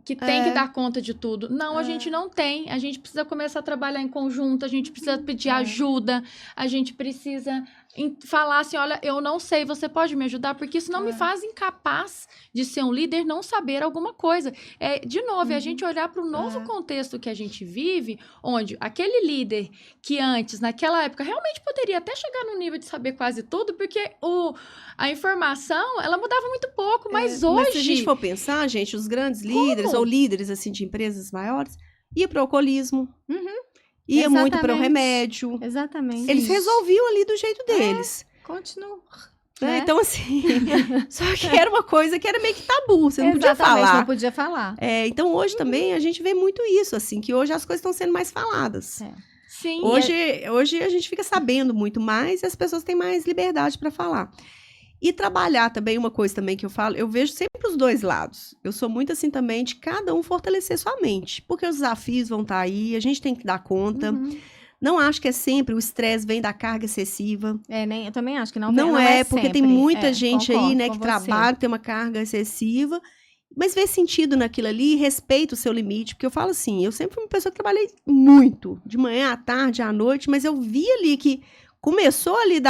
tem que dar conta de tudo. Não, a gente não tem. A gente precisa começar a trabalhar em conjunto, a gente precisa pedir ajuda, a gente precisa falar assim, olha, eu não sei, você pode me ajudar? Porque isso não me faz incapaz de ser um líder, não saber alguma coisa. De novo, é a gente olhar para o novo contexto que a gente vive, onde aquele líder que antes, naquela época, realmente poderia até chegar no nível de saber quase tudo, porque a informação, ela mudava muito pouco, mas hoje... Mas se a gente for pensar, gente, os grandes líderes, ou líderes, assim, de empresas maiores, ia para o alcoolismo. Ia muito para o remédio. Exatamente. Eles resolviam ali do jeito deles. Continua. Né? Então, assim, só que era uma coisa que era meio que tabu, você não podia falar. Não podia falar. Então, hoje também a gente vê muito isso, assim, que hoje as coisas estão sendo mais faladas. Sim. Hoje a gente fica sabendo muito mais e as pessoas têm mais liberdade para falar. E trabalhar também, uma coisa também que eu falo, eu vejo sempre os dois lados. Eu sou muito assim também de cada um fortalecer sua mente, porque os desafios vão estar aí, a gente tem que dar conta. Não acho que é sempre, o estresse vem da carga excessiva. Eu também acho que não. Não é, porque sempre. Tem muita gente aí, né, que você. trabalha, tem uma carga excessiva, mas vê sentido naquilo ali e respeita o seu limite. Porque eu falo assim, eu sempre fui uma pessoa que trabalhei muito, de manhã à tarde, à noite, mas eu vi ali que começou ali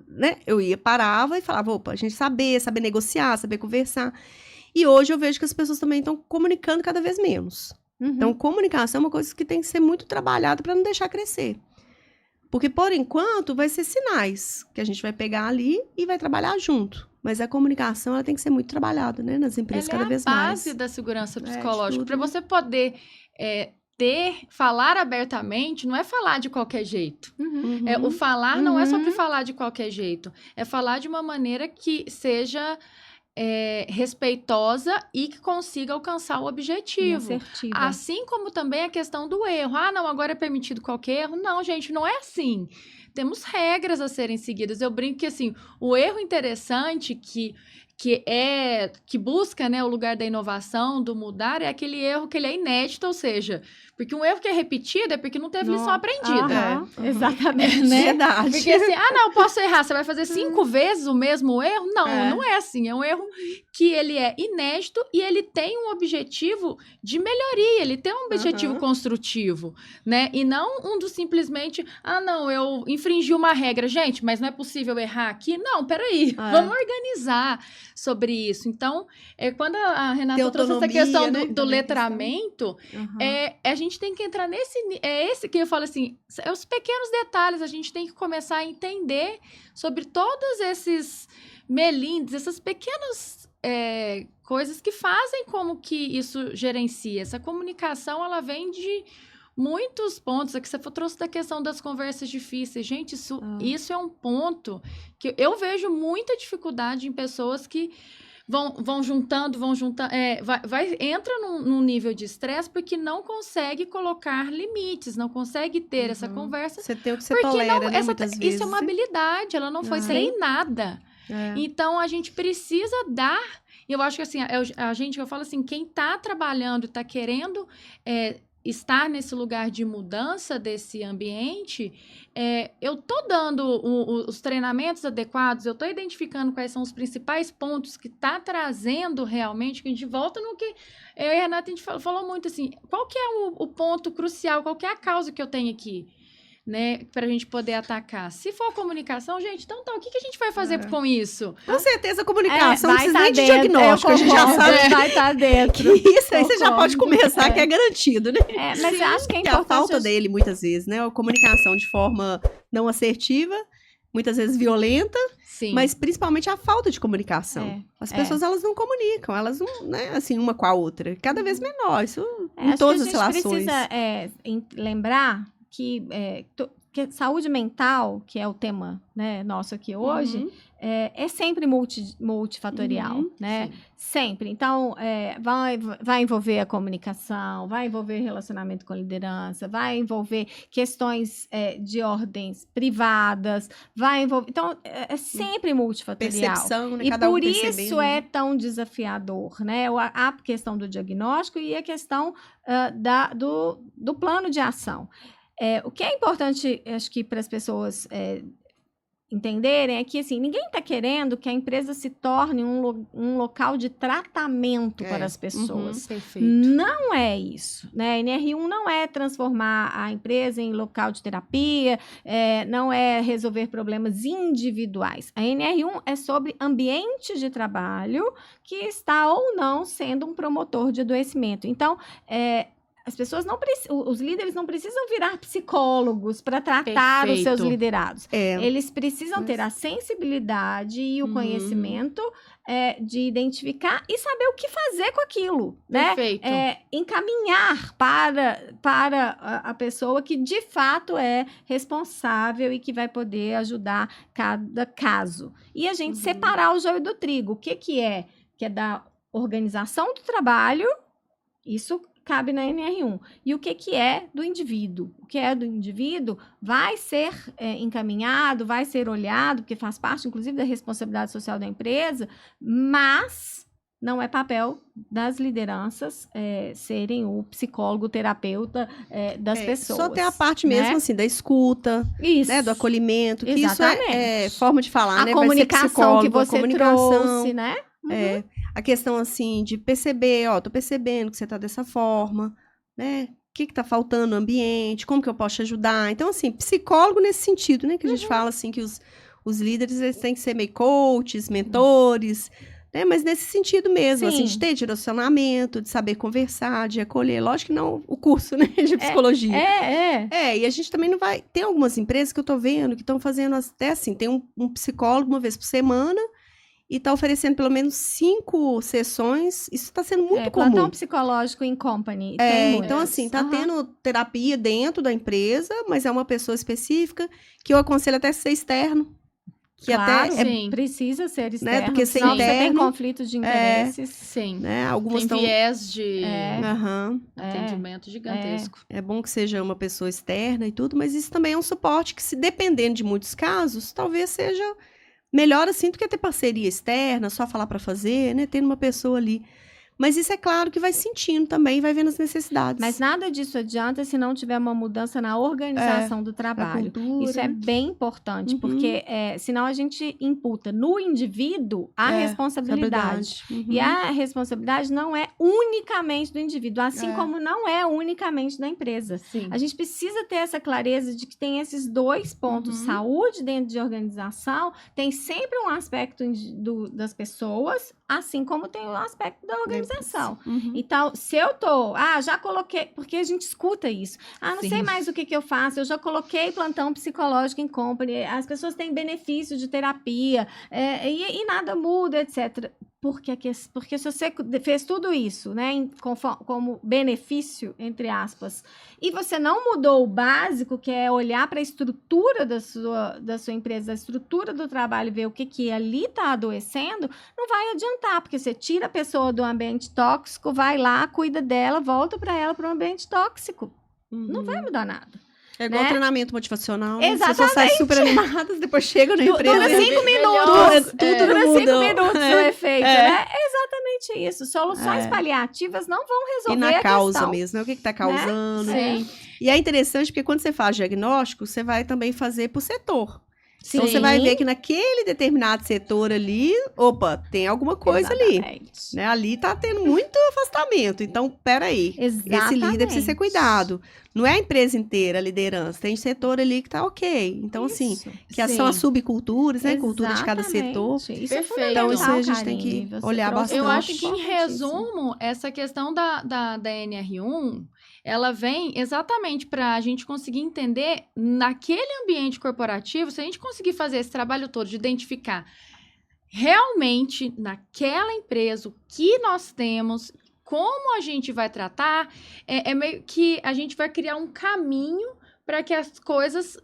né, eu parava e falava, opa, a gente saber negociar, saber conversar. E hoje eu vejo que as pessoas também estão comunicando cada vez menos. Então, comunicação é uma coisa que tem que ser muito trabalhada para não deixar crescer. Porque, por enquanto, vai ser sinais que a gente vai pegar ali e vai trabalhar junto. Mas a comunicação, ela tem que ser muito trabalhada, né? Nas empresas, cada vez mais. É a base da segurança psicológica. Para você poder falar abertamente, não é falar de qualquer jeito. O falar não é sobre falar de qualquer jeito. É falar de uma maneira que seja... respeitosa e que consiga alcançar o objetivo. Assim como também a questão do erro. Ah, não, agora é permitido qualquer erro. Não, gente, não é assim. Temos regras a serem seguidas. Eu brinco que, assim, o erro interessante que busca, né, o lugar da inovação, do mudar, é aquele erro que ele é inédito, ou seja, porque um erro que é repetido é porque não teve lição aprendida. Exatamente. Né? Verdade. Porque assim, eu posso errar, você vai fazer 5 vezes o mesmo erro? Não, não é assim. É um erro que ele é inédito e ele tem um objetivo de melhoria, ele tem um objetivo construtivo, né? E não um do simplesmente, não, eu infringi uma regra. Gente, mas não é possível errar aqui? Não, peraí, vamos organizar sobre isso. Então, quando a Renata trouxe essa questão do letramento, a gente tem que entrar esse que eu falo assim, os pequenos detalhes, a gente tem que começar a entender sobre todos esses melindres, essas pequenas coisas que fazem como que isso gerencia. Essa comunicação, ela vem de muitos pontos. Aqui você trouxe da questão das conversas difíceis. Gente, isso é um ponto que eu vejo muita dificuldade em pessoas que vão juntando, entra num nível de estresse porque não consegue colocar limites, não consegue ter essa conversa. Você tem o que você tolera, né, muitas vezes. Isso é uma habilidade, ela não foi treinada. Então, a gente precisa dar... Eu acho que, assim, eu falo assim, quem está trabalhando e está querendo... estar nesse lugar de mudança desse ambiente, eu estou dando os treinamentos adequados, eu estou identificando quais são os principais pontos que está trazendo realmente, que a gente volta no que eu e a Renata, a gente falou muito assim, qual que é o ponto crucial, qual que é a causa que eu tenho aqui? Né, para a gente poder atacar. Se for comunicação, gente, então o que a gente vai fazer com isso? Com certeza, a comunicação não precisa nem de diagnóstico, a gente já sabe. Vai estar dentro. Que isso aí você já pode começar, que é garantido, né? Mas eu acho que é importante. A falta dele, muitas vezes, né? A comunicação de forma não assertiva, muitas vezes violenta, mas principalmente a falta de comunicação. As pessoas, elas não comunicam, elas não, né, assim, uma com a outra. Cada vez menor, isso em todas as relações. A gente precisa lembrar que saúde mental, que é o tema, né, nosso aqui hoje, é sempre multifatorial, né? Sim. Sempre. Então, vai envolver a comunicação, vai envolver relacionamento com liderança, vai envolver questões de ordens privadas, vai envolver... Então, é sempre multifatorial. Percepção, né? E Cada por isso é tão desafiador, né? A questão do diagnóstico e a questão do plano de ação. O que é importante, acho que para as pessoas entenderem é que, assim, ninguém está querendo que a empresa se torne um local de tratamento para as pessoas. Perfeito. Não é isso, né? A NR1 não é transformar a empresa em local de terapia, não é resolver problemas individuais. A NR1 é sobre ambiente de trabalho que está ou não sendo um promotor de adoecimento. Então, as pessoas os líderes não precisam virar psicólogos para tratar os seus liderados. Eles precisam ter a sensibilidade e o conhecimento de identificar e saber o que fazer com aquilo, né? Perfeito. Encaminhar para a pessoa que de fato é responsável e que vai poder ajudar cada caso. E a gente separar o joio do trigo. O que é? Que é da organização do trabalho, isso cabe na NR1. E o que é do indivíduo? O que é do indivíduo vai ser encaminhado, vai ser olhado, porque faz parte, inclusive, da responsabilidade social da empresa, mas não é papel das lideranças serem o psicólogo, o terapeuta das pessoas. Só tem a parte mesmo, assim, da escuta, né, do acolhimento, que Exatamente. isso é forma de falar, né? A comunicação que você trouxe, né? A questão, assim, de perceber, tô percebendo que você tá dessa forma, né? O que tá faltando no ambiente, como que eu posso te ajudar? Então, assim, psicólogo nesse sentido, né? Que a gente fala, assim, que os líderes, eles têm que ser meio coaches, mentores, né? Mas nesse sentido mesmo, assim, de ter direcionamento, de saber conversar, de acolher. Lógico que não o curso, né? De psicologia. E a gente também não vai... Tem algumas empresas que eu tô vendo que estão fazendo até, assim, tem um psicólogo uma vez por semana, e está oferecendo pelo menos 5 sessões. Isso está sendo muito comum. Plantão psicológico em company. Então, assim, está tendo terapia dentro da empresa, mas é uma pessoa específica, que eu aconselho até ser externo. Que claro, até precisa ser externo. Né, porque ser interno, interno, você tem conflitos de interesses. Sim. Né, algumas tem viés de atendimento gigantesco. É bom que seja uma pessoa externa e tudo, mas isso também é um suporte que, se dependendo de muitos casos, talvez seja... melhor assim do que ter parceria externa, só falar para fazer, né? Tendo uma pessoa ali. Mas isso é claro que vai sentindo também, vai vendo as necessidades. Mas nada disso adianta se não tiver uma mudança na organização do trabalho. Isso é bem importante, porque senão a gente imputa no indivíduo a responsabilidade. E a responsabilidade não é unicamente do indivíduo, assim como não é unicamente da empresa. Sim. A gente precisa ter essa clareza de que tem esses 2 pontos. Saúde dentro de organização tem sempre um aspecto das pessoas, assim como tem o aspecto da organização. Então, se eu já coloquei, porque a gente escuta isso. Não sei mais o que eu faço, eu já coloquei plantão psicológico em company, as pessoas têm benefício de terapia, e nada muda, etc. Porque se você fez tudo isso, né, como benefício, entre aspas, e você não mudou o básico, que é olhar para a estrutura da sua empresa, a estrutura do trabalho, ver o que ali está adoecendo, não vai adiantar, porque você tira a pessoa do ambiente tóxico, vai lá, cuida dela, volta para ela para um ambiente tóxico. Não vai mudar nada. É igual treinamento motivacional. Né? Exatamente. As pessoas saem super animadas, depois chegam na empresa. Dura 5 minutos. Dura 5 minutos o efeito, né? É exatamente isso. Soluções paliativas não vão resolver a questão. E na causa questão, mesmo, né? O que está causando. Né? Sim. E é interessante porque quando você faz diagnóstico, você vai também fazer por setor. Sim. Então, você vai ver que naquele determinado setor ali, tem alguma coisa ali. Né? Ali tá tendo muito afastamento. Então, peraí. Esse líder precisa ser cuidado. Não é a empresa inteira, a liderança. Tem setor ali que tá ok. Então, assim, que são as subculturas, né? Cultura de cada setor. Isso perfeito. Então, isso a gente tem que olhar bastante. Eu acho que, em resumo, essa questão da NR1... ela vem exatamente para a gente conseguir entender, naquele ambiente corporativo, se a gente conseguir fazer esse trabalho todo de identificar realmente naquela empresa o que nós temos, como a gente vai tratar, meio que a gente vai criar um caminho para que as coisas...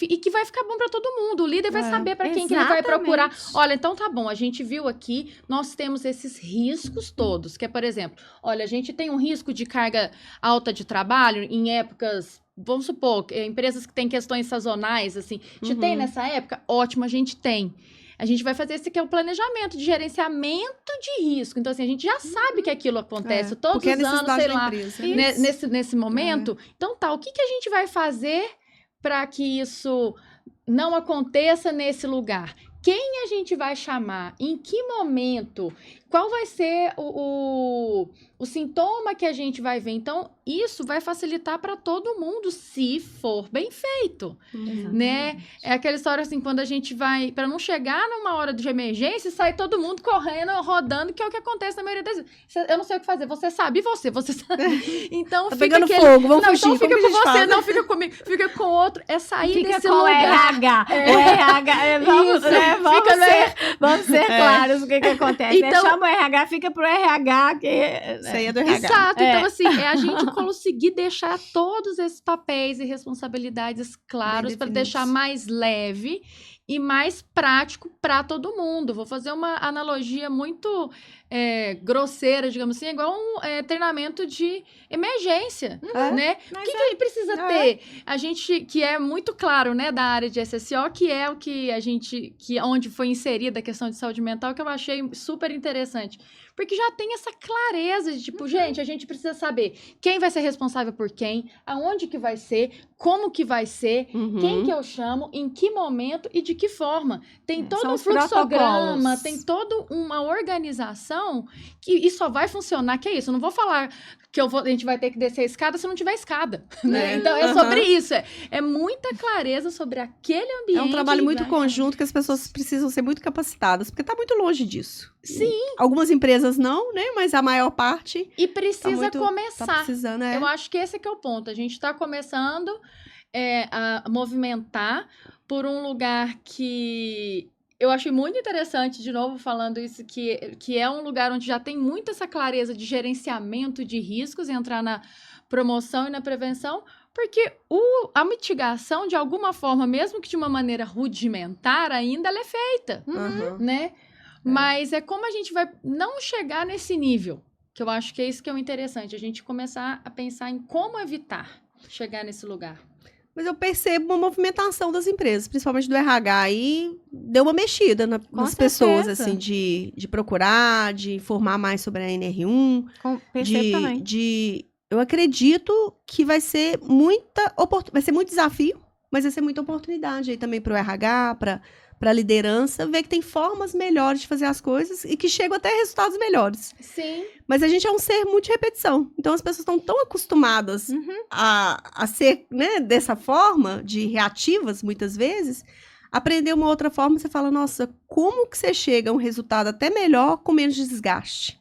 e que vai ficar bom para todo mundo. O líder vai saber para quem que ele vai procurar. Olha, então tá bom, a gente viu aqui, nós temos esses riscos todos, que é, por exemplo, olha, a gente tem um risco de carga alta de trabalho em épocas, vamos supor, empresas que têm questões sazonais, assim, a gente tem nessa época? Ótimo, a gente tem. A gente vai fazer esse que é o planejamento de gerenciamento de risco. Então, assim, a gente já sabe que aquilo acontece todos os anos, sei lá, nesse momento. Então, tá, o que a gente vai fazer para que isso não aconteça nesse lugar? Quem a gente vai chamar? Em que momento? Qual vai ser o sintoma que a gente vai ver? Então, isso vai facilitar para todo mundo, se for bem feito, né? É aquela história assim, quando a gente vai, para não chegar numa hora de emergência, sai todo mundo correndo, rodando, que é o que acontece na maioria das vezes. Eu não sei o que fazer, você sabe, e você sabe. Então, Tá fica pegando aquele... fogo, vamos não, fugir, então fica como com que a gente você, faz? não fica comigo, fica com outro. É sair Fica desse com o lugar. RH. O RH. Vamos, Isso, né, fica vamos ser claros o que acontece. Então- Chama o RH, fica pro RH. Que, Isso aí é do RH. Exato, É. então assim, é a gente conseguir deixar todos esses papéis e responsabilidades claros para definidos. deixar mais leve e mais prático para todo mundo. Vou fazer uma analogia muito grosseira, digamos assim, igual um treinamento de emergência, né? O que a gente precisa ter? A gente, que é muito claro, né, da área de SSO, que é o que a gente, onde foi inserida a questão de saúde mental, que eu achei super interessante. Porque já tem essa clareza de, tipo, gente, a gente precisa saber quem vai ser responsável por quem, aonde que vai ser, como que vai ser, quem que eu chamo, em que momento e de que forma. Tem todo São um os fluxograma, protocolos. tem toda uma organização que isso só vai funcionar, que é isso. Eu não vou falar que a gente vai ter que descer a escada se não tiver escada, né? Então, é sobre isso. É muita clareza sobre aquele ambiente. É um trabalho muito vai- conjunto que as pessoas precisam ser muito capacitadas, porque tá muito longe disso. Sim. Algumas empresas não, né? Mas a maior parte E precisa muito- tá começar. precisando, Eu acho que esse é que é o ponto. A gente está começando a movimentar por um lugar que eu achei muito interessante, de novo falando isso, que é um lugar onde já tem muito essa clareza de gerenciamento de riscos, entrar na promoção e na prevenção, porque a mitigação, de alguma forma, mesmo que de uma maneira rudimentar ainda, ela é feita, Aham. né? Mas é como a gente vai não chegar nesse nível, que eu acho que é isso que é o interessante, a gente começar a pensar em como evitar chegar nesse lugar. Mas eu percebo uma movimentação das empresas, principalmente do RH, aí deu uma mexida nas pessoas, certeza. assim, de procurar, de informar mais sobre a NR1, Percebo também. eu acredito que vai ser vai ser muito desafio, mas vai ser muita oportunidade aí também para o RH, para a liderança, ver que tem formas melhores de fazer as coisas e que chegam até resultados melhores. Sim. Mas a gente é um ser muito de repetição. Então, as pessoas estão tão acostumadas a ser, né, dessa forma, de reativas, muitas vezes, aprender uma outra forma, você fala, nossa, como que você chega a um resultado até melhor com menos desgaste?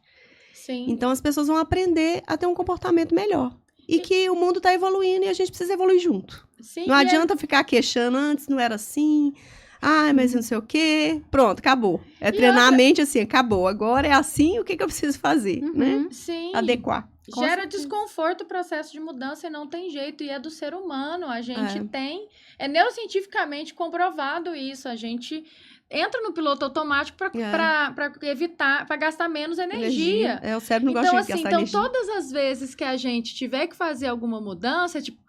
Sim. Então, as pessoas vão aprender a ter um comportamento melhor. E que o mundo está evoluindo e a gente precisa evoluir junto. Sim, Não adianta ficar queixando, antes não era assim... Ai, mas não sei o quê. Pronto, acabou. É treinar a mente assim, acabou. Agora é assim, o que eu preciso fazer, né? Sim. Adequar. Gera desconforto o processo de mudança e não tem jeito. E é do ser humano. A gente tem... É neurocientificamente comprovado isso. A gente entra no piloto automático para evitar, para gastar menos energia. O cérebro não Então, gosta de assim, gastar então energia. todas as vezes que a gente tiver que fazer alguma mudança, tipo,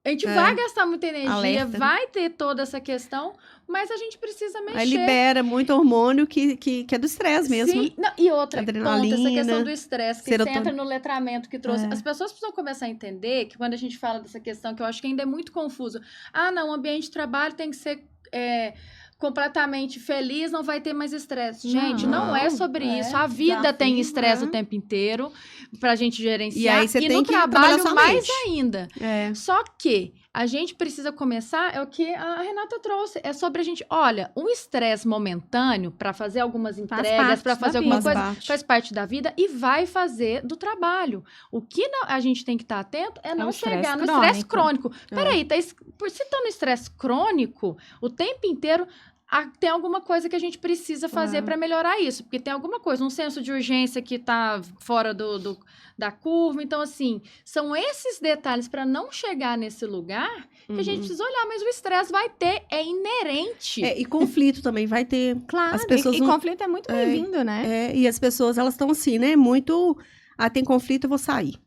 a gente vai gastar muita energia, Alerta, né? vai ter toda essa questão, mas a gente precisa mexer. Aí libera muito hormônio que é do estresse mesmo. Sim. Não, e outra, Adrenalina, ponto, essa questão do estresse, que você serotonina. entra no letramento que trouxe. As pessoas precisam começar a entender que quando a gente fala dessa questão, que eu acho que ainda é muito confuso. Ah, não, o ambiente de trabalho tem que ser completamente feliz, não vai ter mais estresse. Gente, não é sobre isso. A vida tem estresse o tempo inteiro pra gente gerenciar. E aí você tem no que trabalhar trabalho sua mais mente. ainda. É. Só que a gente precisa começar, é o que a Renata trouxe, é sobre a gente, olha, um estresse momentâneo para fazer algumas entregas, para fazer alguma coisa, faz parte da vida e vai fazer do trabalho. O que a gente tem que estar atento é não chegar no estresse crônico. Peraí, por se tá no estresse crônico, o tempo inteiro tem alguma coisa que a gente precisa fazer para melhorar isso, porque tem alguma coisa, um senso de urgência que tá fora da curva. Então, assim, são esses detalhes para não chegar nesse lugar que a gente precisa olhar, mas o estresse vai ter, é inerente. E conflito também vai ter. Claro, As pessoas e conflito é muito bem-vindo, né? E as pessoas, elas estão assim, né? Muito... Ah, tem conflito, eu vou sair.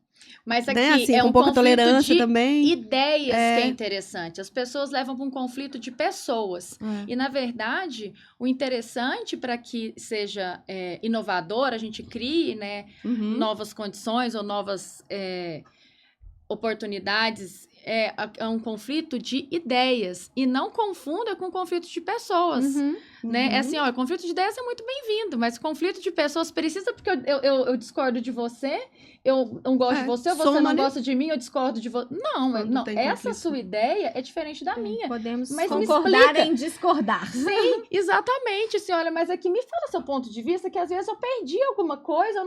Mas aqui Né? Assim, é com um pouca conflito tolerância de também. ideias que é interessante. As pessoas levam para um conflito de pessoas. E, na verdade, o interessante para que seja inovador, a gente crie, né, novas condições ou novas oportunidades é um conflito de ideias. E não confunda com conflito de pessoas. Né? É assim, ó, conflito de ideias é muito bem-vindo, mas conflito de pessoas precisa porque eu discordo de você, eu não gosto de você, você não gosta de mim, eu discordo de você. Não, essa sua ideia é diferente da minha. Podemos mas concordar em discordar. Sim, exatamente. Assim, olha, mas aqui me fala seu ponto de vista, que às vezes eu perdi alguma coisa,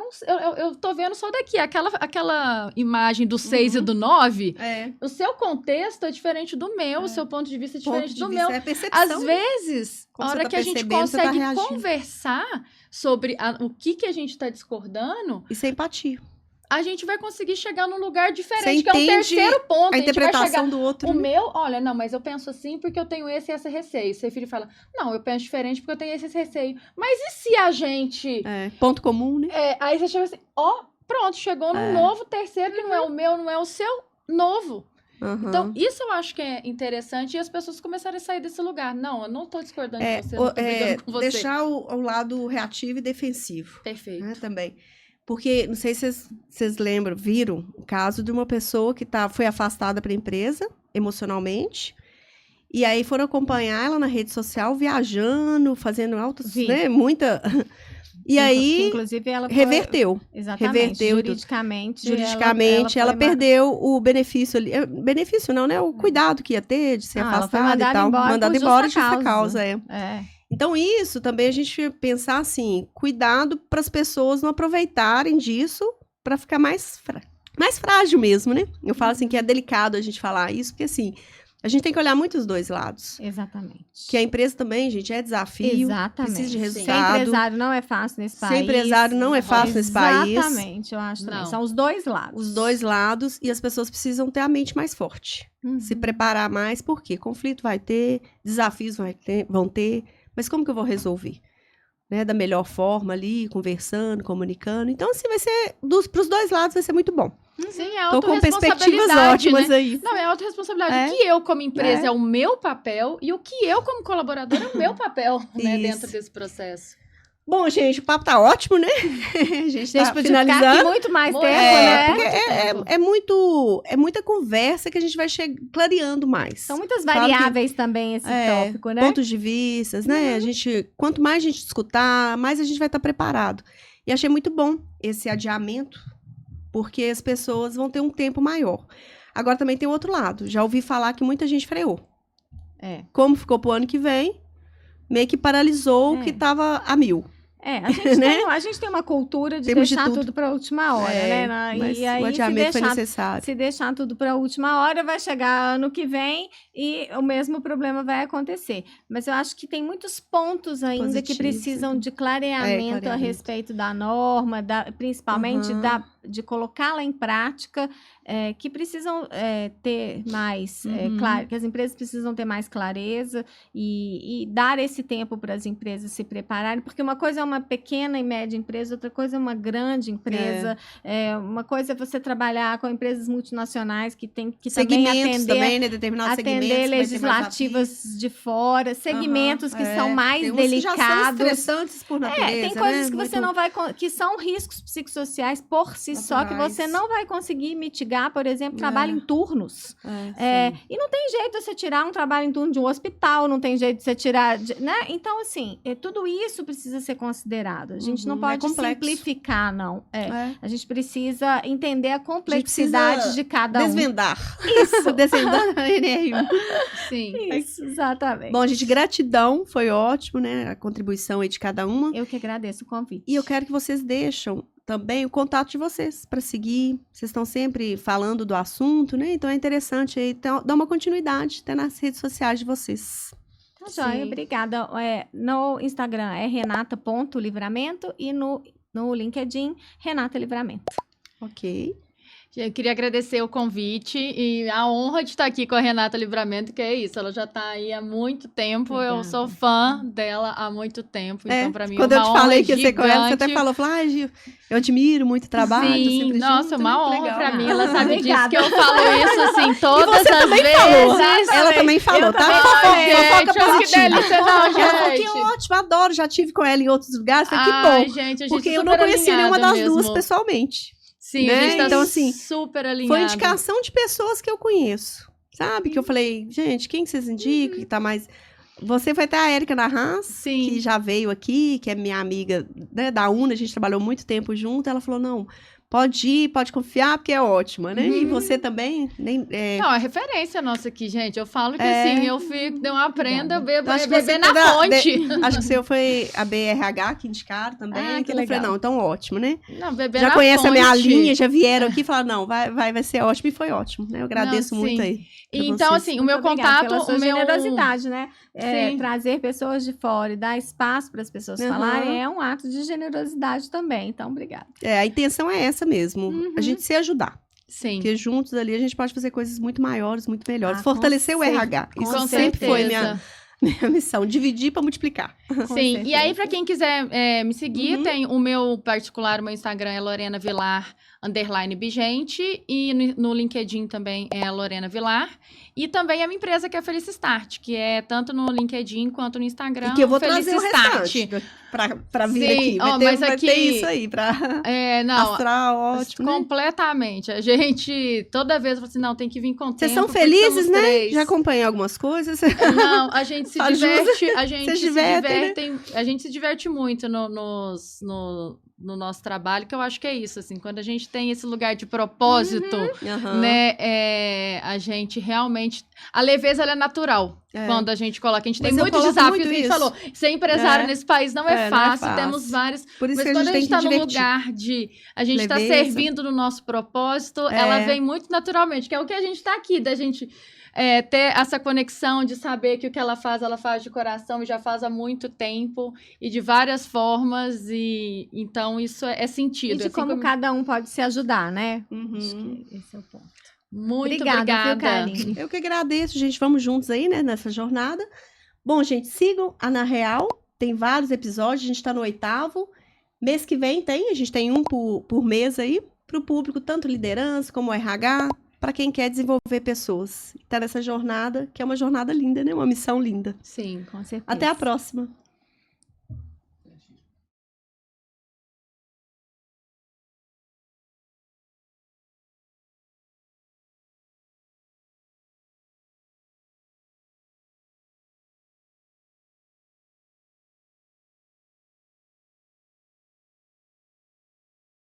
eu tô vendo só daqui. Aquela imagem do 6 e do 9, o seu contexto é diferente do meu, o seu ponto de vista é diferente do meu. É percepção. Às vezes, a hora que a gente consegue conversar sobre o que a gente está discordando... Isso é empatia. A gente vai conseguir chegar num lugar diferente, que é um terceiro ponto. A interpretação vai chegar, do outro. O meu, olha, não, mas eu penso assim porque eu tenho esse e esse receio. Seu filho fala, não, eu penso diferente porque eu tenho esse receio. Mas e se a gente... ponto comum, né? Aí você chega assim, pronto, chegou num novo terceiro, que não é o meu, não é o seu, novo. Então, isso eu acho que é interessante e as pessoas começarem a sair desse lugar. Não, eu não tô discordando de você, não tô brigando com você. Deixar o lado reativo e defensivo. Perfeito. Né, também. Porque, não sei se vocês lembram, viram o caso de uma pessoa que foi afastada para a empresa, emocionalmente, e aí foram acompanhar ela na rede social, viajando, fazendo altas, né, muita... E aí, inclusive, ela reverteu. Exatamente. Reverteu Juridicamente, ela perdeu o benefício ali. Benefício não, né? O cuidado que ia ter de ser afastada e tal. Mandada embora de justa causa. Então, isso também a gente pensar assim, cuidado para as pessoas não aproveitarem disso para ficar mais frágil mesmo, né? Eu falo assim que é delicado a gente falar isso, porque assim... A gente tem que olhar muito os dois lados. Exatamente. Que a empresa também, gente, é desafio. Exatamente. Precisa de resultado. Ser empresário não é fácil nesse país. Ser empresário não é fácil nesse país. Exatamente, eu acho também. São os dois lados. Os dois lados. E as pessoas precisam ter a mente mais forte. Se preparar mais, porque conflito vai ter, desafios vão ter. Mas como que eu vou resolver? Né? Da melhor forma ali, conversando, comunicando. Então, assim, vai ser... Para os dois lados vai ser muito bom. Sim, é autorresponsabilidade. Tô com perspectivas ótimas, né? aí. Não, é autorresponsabilidade. O que eu, como empresa, é o meu papel e o que eu, como colaborador, é o meu papel, né, dentro desse processo. Bom, gente, o papo tá ótimo, né? A gente tá podia finalizando. Ficar aqui muito mais tempo, né? Porque é muita conversa que a gente vai clareando mais. São muitas variáveis também esse tópico, né? Pontos de vista, né? Quanto mais a gente escutar, mais a gente vai estar preparado. E achei muito bom esse adiamento, porque as pessoas vão ter um tempo maior. Agora também tem o outro lado. Já ouvi falar que muita gente freou. Como ficou pro ano que vem, meio que paralisou o que estava a 1000. A gente tem uma cultura de deixar tudo para a última hora, né? Mas e aí, o adiamento foi necessário. Se deixar tudo para a última hora, vai chegar ano que vem e o mesmo problema vai acontecer. Mas eu acho que tem muitos pontos ainda que precisam de clareamento a respeito da norma, principalmente de colocá-la em prática, que precisam ter mais, claro, que as empresas precisam ter mais clareza e dar esse tempo para as empresas se prepararem, porque uma coisa é uma pequena e média empresa, outra coisa é uma grande empresa, uma coisa é você trabalhar com empresas multinacionais que tem que também atender, né, determinados atender legislativas de fora, segmentos que são mais delicados. Que já são estressantes por natureza, tem coisas que você não vai, que são riscos psicossociais por si só, que você não vai conseguir mitigar, por exemplo, trabalho em turnos. E não tem jeito de você tirar um trabalho em turno de um hospital, não tem jeito de você tirar, né? Então, assim, tudo isso precisa ser considerado. A gente não pode simplificar, não. A gente precisa entender a complexidade de cada um. Desvendar. Isso. Desvendar a NR1. Sim. Isso, exatamente. Bom, gente, gratidão. Foi ótimo, né? A contribuição aí de cada uma. Eu que agradeço o convite. E eu quero que vocês deixem também o contato de vocês para seguir. Vocês estão sempre falando do assunto, né? Então é interessante aí dar uma continuidade até nas redes sociais de vocês. Tá joia, obrigada. No Instagram é renata.livramento e no LinkedIn, Renata Livramento. Ok. Eu queria agradecer o convite e a honra de estar aqui com a Renata Livramento, que é isso, ela já está aí há muito tempo, obrigada. Eu sou fã dela há muito tempo, então para mim é uma honra. Quando eu te falei que ia ser com ela, você até falou, Gil, eu admiro muito o trabalho. Sim, nossa, uma honra para mim, ela sabe disso, que eu falo isso assim todas as vezes. Falou. Ela também falou, tá? Fofoca positiva. Que delícia, não, gente. Que ótimo, adoro, já tive com ela em outros lugares, foi que bom. Gente, porque eu não conhecia nenhuma das duas pessoalmente. Sim, né? a gente tá Então, assim, super alinhado. foi indicação de pessoas que eu conheço, sabe? Que eu falei, gente, quem que vocês indicam? Que tá mais... Você vai ter a Érica Narras, Sim. que já veio aqui, que é minha amiga, né, da UNA, a gente trabalhou muito tempo junto. Ela falou, não, pode ir, pode confiar, porque é ótima, né? E você também, Não, é referência nossa aqui, gente. Eu falo que assim, eu fico, deu uma prenda, Acho que beber você na fonte. acho que o seu foi a BRH que indicaram também. Ah, que que eu falei, legal. não, então ótimo, né? Não, beber Já na conhece fonte. a minha linha, já vieram aqui e falaram, não, vai ser ótimo. E foi ótimo, né? Eu agradeço Não, muito sim. aí. pra Então, vocês. assim, o meu Muito obrigada contato, pela sua o meu... generosidade, né? Sim. Trazer pessoas de fora e dar espaço para as pessoas Uhum. falarem é um ato de generosidade também. Então, obrigada. A intenção é essa mesmo, a gente se ajudar. Sim. Porque juntos ali a gente pode fazer coisas muito maiores, muito melhores. Ah, Fortalecer com o RH. com Isso sempre foi certeza. minha missão. Dividir para multiplicar. Com Sim, e aí certeza. pra quem quiser me seguir, tem o meu particular, o meu Instagram é Lorena Vilar _Bigente, e no LinkedIn também é Lorena Vilar, e também a minha empresa que é a Felice Start, que é tanto no LinkedIn quanto no Instagram. E que eu vou Felice trazer o restante pra vir Sim, aqui. ó, Vai mas ter aqui- isso aí, pra Não, astral, ótimo, né? completamente. A gente, toda vez, fala assim, não, tem que vir com Vocês tempo, são porque felizes, somos né? três. Já acompanhei algumas coisas. Não, a gente se Ajuda. diverte, a gente Vocês se divertem, diverte, a gente se diverte muito no nosso trabalho, que eu acho que é isso, assim, quando a gente tem esse lugar de propósito, Aham. né, a gente realmente, a leveza ela é natural, quando a gente coloca, a gente Mas tem eu muitos coloco desafios, muito a gente isso. falou, ser empresário nesse país não é, Não é fácil, fácil. temos vários, Por isso mas que a quando gente a tem gente que tá no divertir. lugar de a gente tá Leveza. servindo no nosso propósito, ela vem muito naturalmente, que é o que a gente tá aqui, da gente ter essa conexão de saber que o que ela faz de coração e já faz há muito tempo e de várias formas, e então isso é sentido. E de assim como cada um pode se ajudar, né? Uhum. Acho que esse é o ponto. Muito Obrigada, viu, obrigada. Karine? Eu que agradeço, gente. Vamos juntos aí, né, nessa jornada. Bom, gente, sigam a Na Real. Tem vários episódios, a gente tá no 8º. Mês que vem a gente tem um por mês aí, para o público, tanto liderança como RH, para quem quer desenvolver pessoas. Tá nessa jornada, que é uma jornada linda, né? Uma missão linda. Sim. Com certeza. Até a próxima.